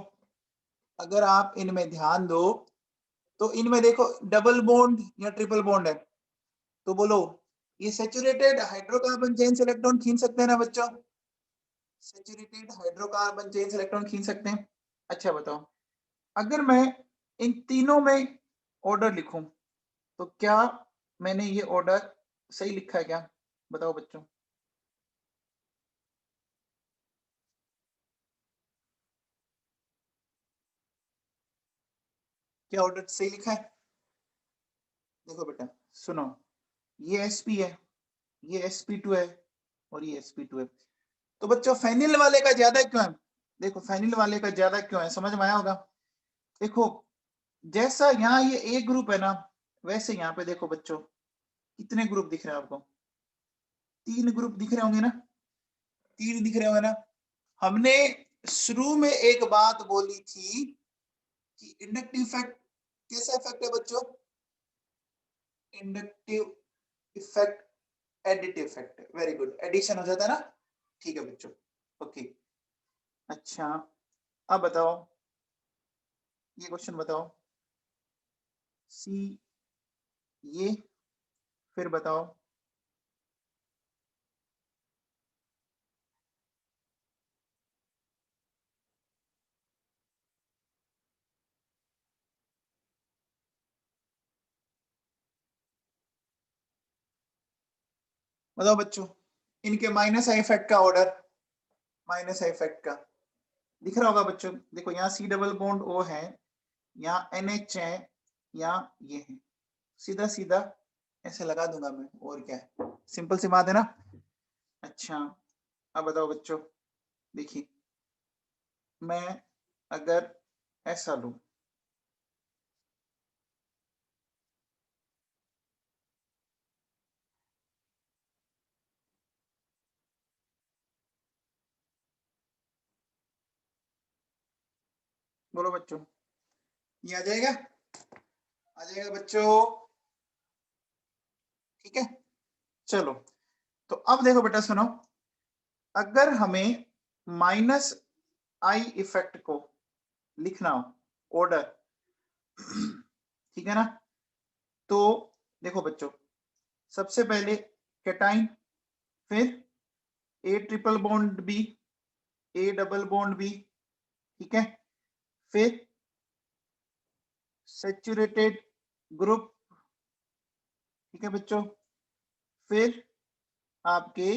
अगर आप इनमें ध्यान दो तो इनमें देखो डबल बॉन्ड या ट्रिपल बॉन्ड है, तो बोलो ये सैचुरेटेड हाइड्रोकार्बन चेन से इलेक्ट्रॉन खींच सकते हैं ना बच्चों? सैचुरेटेड हाइड्रोकार्बन चेन से इलेक्ट्रॉन खींच सकते हैं। अच्छा बताओ, अगर मैं इन तीनों में ऑर्डर लिखूं तो क्या मैंने ये ऑर्डर सही लिखा है क्या? बताओ बच्चों। क्या ऑर्डर सही लिखा है? देखो बेटा सुनो, ये sp है, ये sp2 है और ये sp2 है। तो बच्चों फेनिल वाले का ज्यादा क्यों है? देखो फेनिल वाले का ज्यादा क्यों है, समझ में आया होगा। देखो जैसा यहाँ ये ए ग्रुप है ना, वैसे यहाँ पे देखो बच्चों कितने ग्रुप दिख रहे हैं आपको? 3 ग्रुप दिख रहे होंगे ना, 3 दिख रहे होंगे ना। हमने शुरू में एक बात बोली थी कि इंडक्टिव इफेक्ट कैसा इफेक्ट है बच्चों? Inductive effect additive effect. Very good, addition हो जाता है ना। ठीक है बच्चों, ओके। अच्छा अब बताओ, ये क्वेश्चन बताओ, सी ये, फिर बताओ बताओ बच्चों, इनके माइनस आई इफेक्ट का ऑर्डर, माइनस आई इफेक्ट का दिख रहा होगा बच्चों। देखो यहाँ सी डबल बॉन्ड ओ है, यहाँ NH है, यहाँ ये है, सीधा सीधा ऐसे लगा दूंगा मैं, और क्या है, सिंपल सी बात है ना। अच्छा अब बताओ बच्चों, देखिए मैं अगर ऐसा लूं, बोलो बच्चों, ये आ जाएगा? आ जाएगा बच्चों? ठीक है, चलो। तो अब देखो बेटा सुनो, अगर हमें माइनस आई इफेक्ट को लिखना हो ऑर्डर, ठीक है ना, तो देखो बच्चों सबसे पहले कैटाइन, फिर A triple bond B, A double bond B, ठीक है, फिर सैचुरेटेड ग्रुप, ठीक है बच्चों, फिर आपके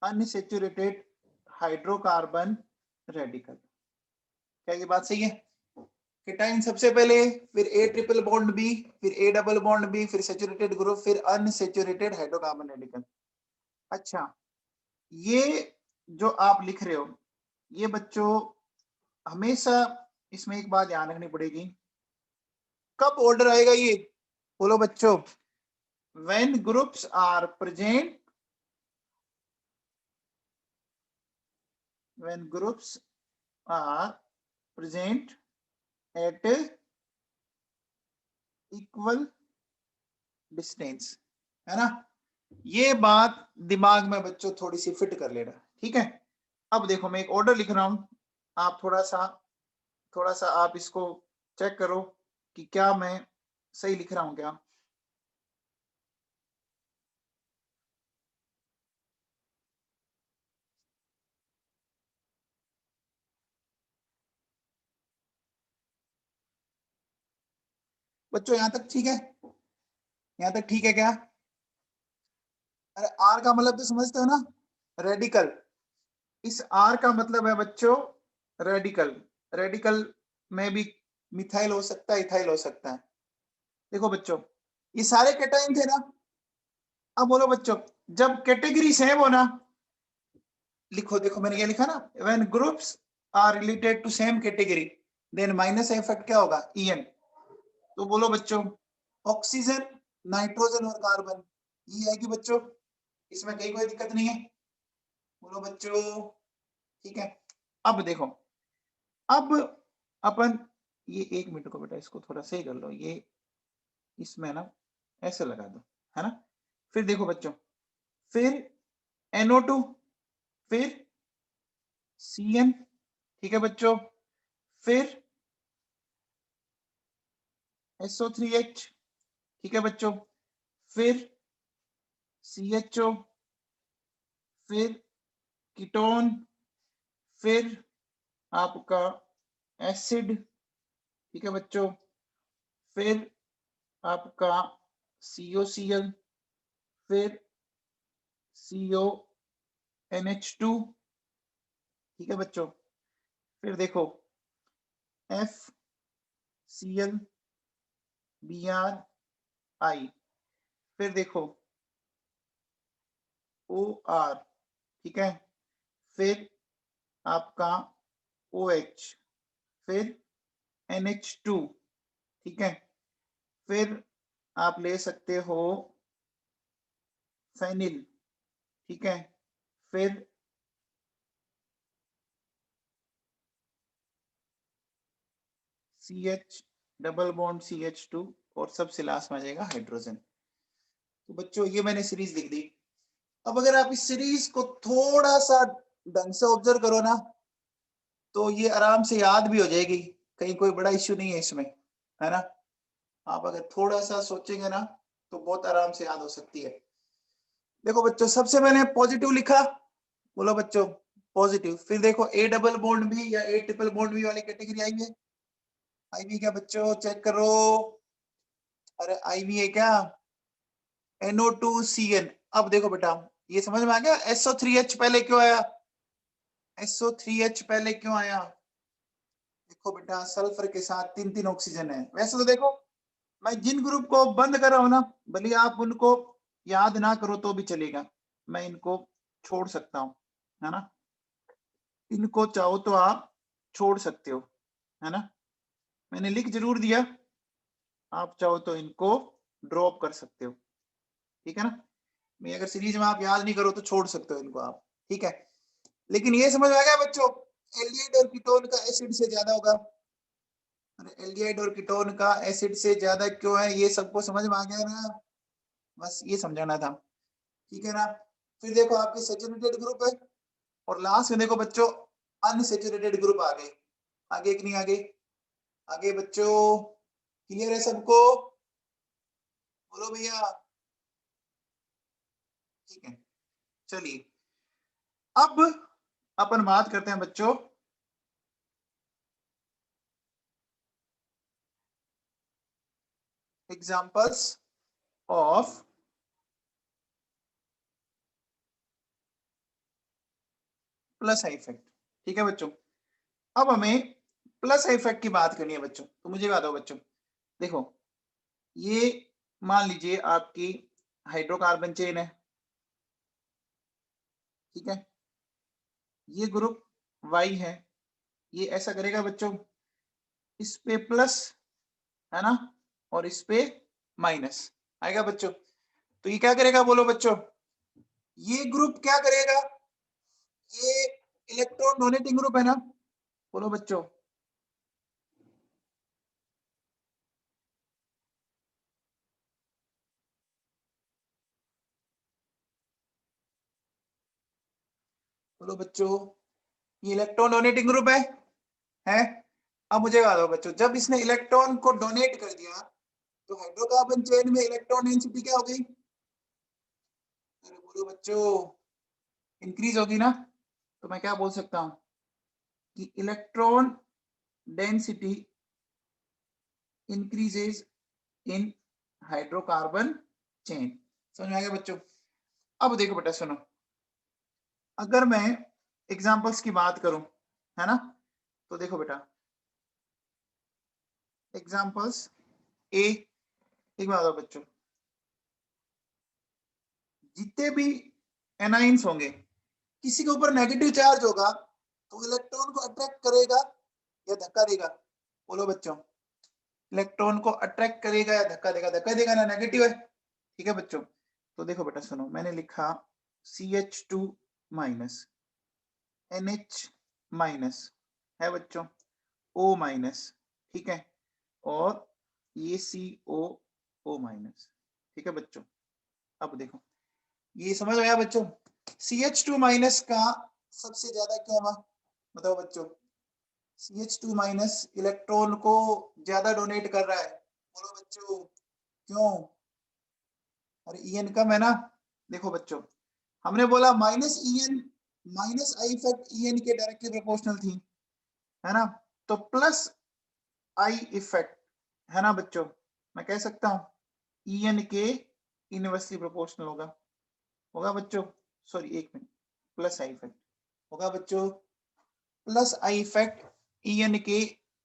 अनसैचुरेटेड हाइड्रोकार्बन रेडिकल। क्या ये बात सही है? केटाइन सबसे पहले, फिर ए ट्रिपल बॉन्ड बी, फिर ए डबल बॉन्ड बी, फिर सैचुरेटेड ग्रुप, फिर अनसैचुरेटेड हाइड्रोकार्बन रेडिकल। अच्छा ये जो आप लिख रहे हो, ये बच्चों हमेशा इसमें एक बात ध्यान रखनी पड़ेगी, कब ऑर्डर आएगा ये? बोलो बच्चों, when groups are present, when groups are present at equal distance, है ना। ये बात दिमाग में बच्चों थोड़ी सी फिट कर लेना, ठीक है। अब देखो मैं एक ऑर्डर लिख रहा हूं, आप थोड़ा सा आप इसको चेक करो कि क्या मैं सही लिख रहा हूं क्या। बच्चों यहां तक ठीक है, यहां तक ठीक है क्या? अरे आर का मतलब तो समझते हो ना, रेडिकल। इस आर का मतलब है बच्चों रेडिकल। रेडिकल में भी मिथाइल हो सकता है, इथाइल हो सकता है। देखो बच्चों ये सारे कैटायन थे ना। अब बोलो बच्चों जब कैटेगरी सेम हो ना, लिखो देखो मैंने ये लिखा ना, when groups are related to same category then minus effect क्या होगा, ईएन। तो बोलो बच्चों ऑक्सीजन, नाइट्रोजन और कार्बन, ये है कि बच्चों इसमें कहीं कोई दिक्कत नहीं है। बोलो बच्चों ठीक है। अब देखो, अब अपन ये एक मिनट को बेटा इसको थोड़ा सही कर लो, ये इसमें ना ऐसे लगा दो, है ना। फिर देखो बच्चों, फिर NO2, फिर CN, ठीक है बच्चों, फिर SO3H, ठीक है बच्चों, फिर CHO, फिर कीटोन, फिर आपका एसिड, ठीक है बच्चों, फिर आपका COCl, फिर CONH2, ठीक है बच्चों, फिर देखो FCl BrI, फिर देखो OR, ठीक है, फिर आपका OH, फिर NH2, ठीक है, फिर आप ले सकते हो फेनिल, ठीक है, फिर CH डबल बॉन्ड CH2 और सबसे लास्ट में आ जाएगा हाइड्रोजन। तो बच्चों ये मैंने सीरीज लिख दी। अब अगर आप इस सीरीज को थोड़ा सा ढंग से ऑब्जर्व करो ना, तो ये आराम से याद भी हो जाएगी, कहीं कोई बड़ा इश्यू नहीं है इसमें, है ना। आप अगर थोड़ा सा सोचेंगे ना तो बहुत आराम से याद हो सकती है। देखो बच्चों सबसे मैंने पॉजिटिव लिखा, बोलो बच्चों पॉजिटिव। फिर देखो ए डबल बॉन्ड भी या ए ट्रिपल बॉन्ड भी वाली कैटेगरी आई है, आई भी क्या बच्चों चेक करो। अरे आई भी है क्या, NO2CN। अब देखो बेटा ये समझ में आ गया SO3H पहले क्यों आया, SO3H पहले क्यों आया। देखो बेटा सल्फर के साथ तीन तीन ऑक्सीजन है। वैसे तो देखो मैं जिन ग्रुप को बंद कर रहा हूं ना, भले आप उनको याद ना करो तो भी चलेगा, मैं इनको छोड़ सकता हूं, है ना। इनको चाहो तो आप छोड़ सकते हो, है ना। मैंने लिख जरूर दिया, आप चाहो तो इनको ड्रॉप कर सकते हो, ठीक है ना। मैं अगर सीरीज में आप याद नहीं करो तो छोड़ सकते हो इनको आप, ठीक है। लेकिन ये समझ आ गया बच्चों एल्डिहाइड और कीटोन का एसिड से ज्यादा होगा। एल्डिहाइड और कीटोन का एसिड से ज्यादा क्यों है, ये सबको समझ में आ गया ना, बस ये समझाना था, ठीक है ना। फिर देखो आपके सैचुरेटेड ग्रुप है, और लास्ट में देखो बच्चों अनसैचुरेटेड ग्रुप आ गए। आगे कि नहीं आगे, आगे बच्चों क्लियर है सबको, बोलो भैया ठीक है। चलिए अब अपन बात करते हैं बच्चों एग्जांपल्स ऑफ प्लस इफेक्ट, ठीक है बच्चों। अब हमें प्लस इफेक्ट की बात करनी है बच्चों, तो मुझे बता दो बच्चों, देखो ये मान लीजिए आपकी हाइड्रोकार्बन चेन है, ठीक है, ये ग्रुप वाई है, ये ऐसा करेगा बच्चों, इस पे प्लस, है ना, और इस पे माइनस आएगा बच्चों। तो ये क्या करेगा बोलो बच्चों, ये ग्रुप क्या करेगा, ये इलेक्ट्रॉन डोनेटिंग ग्रुप है ना, बोलो बच्चों बोलो बच्चों, ये इलेक्ट्रॉन डोनेटिंग ग्रुप है। अब मुझे बता दो बच्चों, जब इसने इलेक्ट्रॉन को डोनेट कर दिया तो हाइड्रोकार्बन चेन में इलेक्ट्रॉन डेंसिटी क्या हो गई? अरे बोलो बच्चों, इंक्रीज होगी ना। तो मैं क्या बोल सकता हूं कि इलेक्ट्रॉन डेंसिटी इंक्रीजेज इन हाइड्रोकार्बन चेन। समझ में आ गया बच्चों? अब देखो बेटा सुनो, अगर मैं एग्जांपल्स की बात करूं, है ना, तो देखो बेटा एग्जांपल्स ए, एक बात बताओ बच्चों, जितने भी एनाइंस होंगे किसी के ऊपर नेगेटिव चार्ज होगा तो इलेक्ट्रॉन को अट्रैक्ट करेगा या धक्का देगा? बोलो बच्चों, इलेक्ट्रॉन को अट्रैक्ट करेगा या धक्का देगा? धक्का देगा ना, नेगेटिव है। ठीक है बच्चों, तो देखो बेटा सुनो, मैंने लिखा CH2 माइनस, NH माइनस है बच्चों, O माइनस, ठीक है, और ये COO माइनस। ठीक है बच्चों, अब देखो ये समझ आया बच्चों? CH2 माइनस का सबसे ज्यादा क्या हुआ बताओ बच्चों? CH2 माइनस इलेक्ट्रॉन को ज्यादा डोनेट कर रहा है। बोलो बच्चों क्यों? अरे EN कम है ना। देखो बच्चों, हमने बोला minus EN, minus I effect EN के डायरेक्टली प्रोपोर्शनल थी, है ना, तो प्लस आई इफेक्ट, है ना बच्चों, मैं कह सकता हूं EN के इनवर्सली प्रोपोर्शनल होगा बच्चों। सॉरी एक मिनट, प्लस आई इफेक्ट होगा बच्चों, प्लस आई इफेक्ट EN के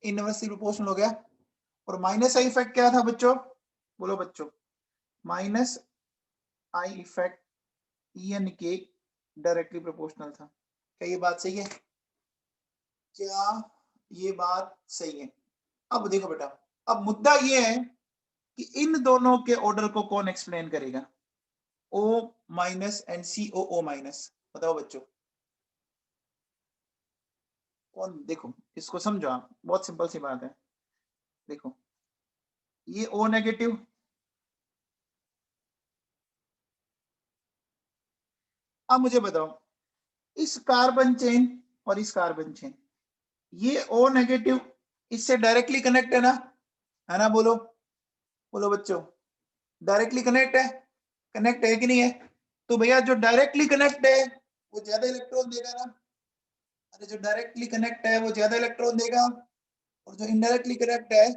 इनवर्सली प्रोपोर्शनल हो गया। और माइनस आई इफेक्ट क्या था बच्चों? बोलो बच्चों, माइनस आई इफेक्ट EN के डायरेक्टली प्रोपोर्शनल था। क्या ये बात सही है? क्या ये बात सही है? अब देखो बेटा, अब मुद्दा ये है कि इन दोनों के ऑर्डर को कौन एक्सप्लेन करेगा? O minus and COO minus, बताओ बच्चों कौन? देखो इसको समझो आप, बहुत सिंपल सी बात है। देखो ये O नेगेटिव, अब मुझे बताओ इस कार्बन चेन और इस कार्बन चेन, ये O नेगेटिव इससे डायरेक्टली कनेक्ट है ना? बोलो बोलो बच्चों, डायरेक्टली कनेक्ट है कि नहीं है? तो भैया जो डायरेक्टली कनेक्ट है वो ज्यादा इलेक्ट्रॉन देगा ना। अरे जो डायरेक्टली कनेक्ट है वो ज्यादा इलेक्ट्रॉन देगा, और जो इनडायरेक्टली कनेक्ट है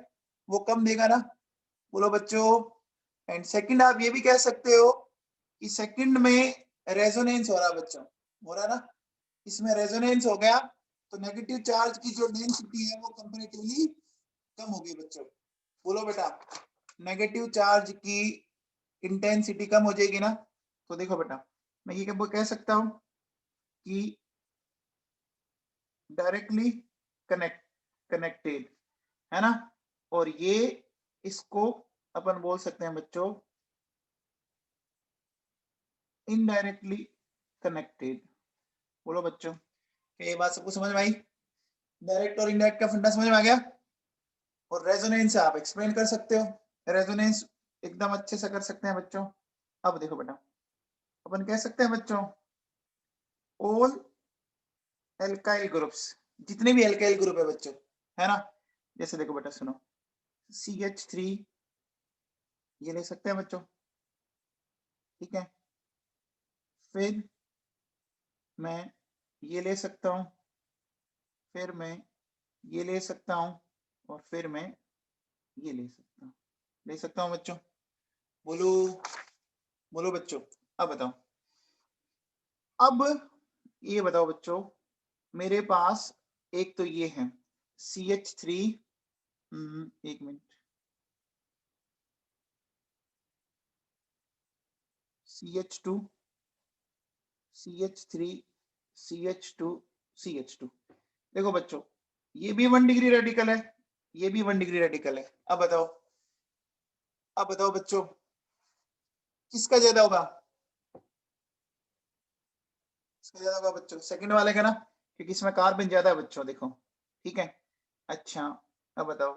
वो कम देगा ना। बोलो बच्चों, एंड सेकंड आप ये भी कह सकते हो कि सेकंड में रेजोनेंस हो रहा है बच्चों, हो रहा ना, इसमें रेजोनेंस हो गया तो नेगेटिव चार्ज की जो डेंसिटी है वो कंपैरेटिवली कम होगी बच्चों। बोलो बेटा, नेगेटिव चार्ज की इंटेंसिटी कम हो जाएगी ना। तो देखो बेटा, मैं ये कह सकता हूं कि डायरेक्टली कनेक्टेड, है ना, और ये इसको अपन बोल सकते हैं बच्चों इनडायरेक्टली कनेक्टेड। बोलो बच्चों, क्या ये बात सबको समझ में आई? डायरेक्ट और इनडायरेक्ट का फंडा समझ में आ गया? और रेजोनेंस आप एक्सप्लेन कर सकते हो, रेजोनेंस एकदम अच्छे से कर सकते हैं बच्चों। अब देखो बेटा, अपन कह सकते हैं बच्चों ऑल एल्काइल ग्रुप्स, जितने भी एल्काइल ग्रुप है बच्चों, है ना, जैसे देखो बेटा सुनो, CH3 ये ले सकते हैं बच्चों, ठीक है, फिर मैं ये ले सकता हूं, फिर मैं ये ले सकता हूं, और फिर मैं ये ले सकता हूं बच्चों। बोलो बोलो बच्चों, अब बताओ, अब ये बताओ बच्चों, मेरे पास एक तो ये है CH3, एक minute, CH2 CH3 CH2 CH2, देखो बच्चों ये भी 1 डिग्री रेडिकल है, ये भी 1 डिग्री रेडिकल है। अब बताओ बच्चों किसका ज्यादा होगा? किसका ज्यादा होगा बच्चों? सेकंड वाले का ना, क्योंकि इसमें कार्बन ज्यादा है बच्चों, देखो, ठीक है। अच्छा, अब बताओ,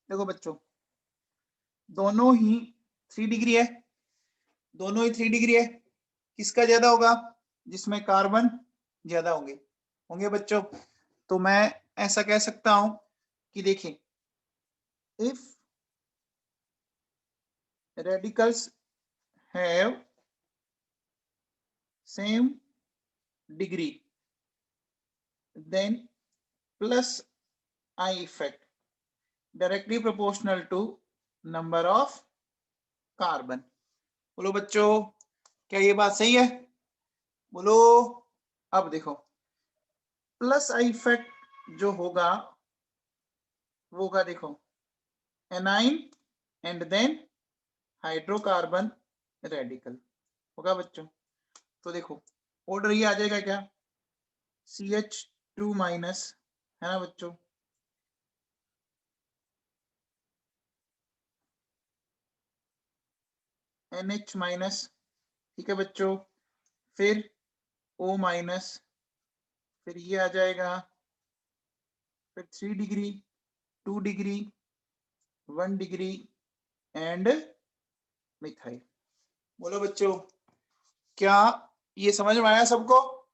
देखो बच्चों, दोनों ही 3 डिग्री है, दोनों ही 3 डिग्री है। किसका ज्यादा होगा? जिसमें कार्बन ज्यादा होंगे, होंगे बच्चों। तो मैं ऐसा कह सकता हूं कि देखिए, if radicals have same degree then plus I effect directly proportional to number of carbon। बोलो बच्चों, क्या ये बात सही है? बोलो। अब देखो, प्लस आई इफेक्ट जो होगा वो होगा, देखो, anion and then hydrocarbon radical होगा बच्चों। तो देखो, ऑर्डर ये आ जाएगा क्या? CH2 माइनस, है ना बच्चों, NH माइनस, ठीक है बच्चों, फिर O माइनस, फिर ये आ जाएगा, फिर 3 degree, 2 degree, 1 degree and methyl. बोलो बच्चों, क्या ये समझ में आया सबको?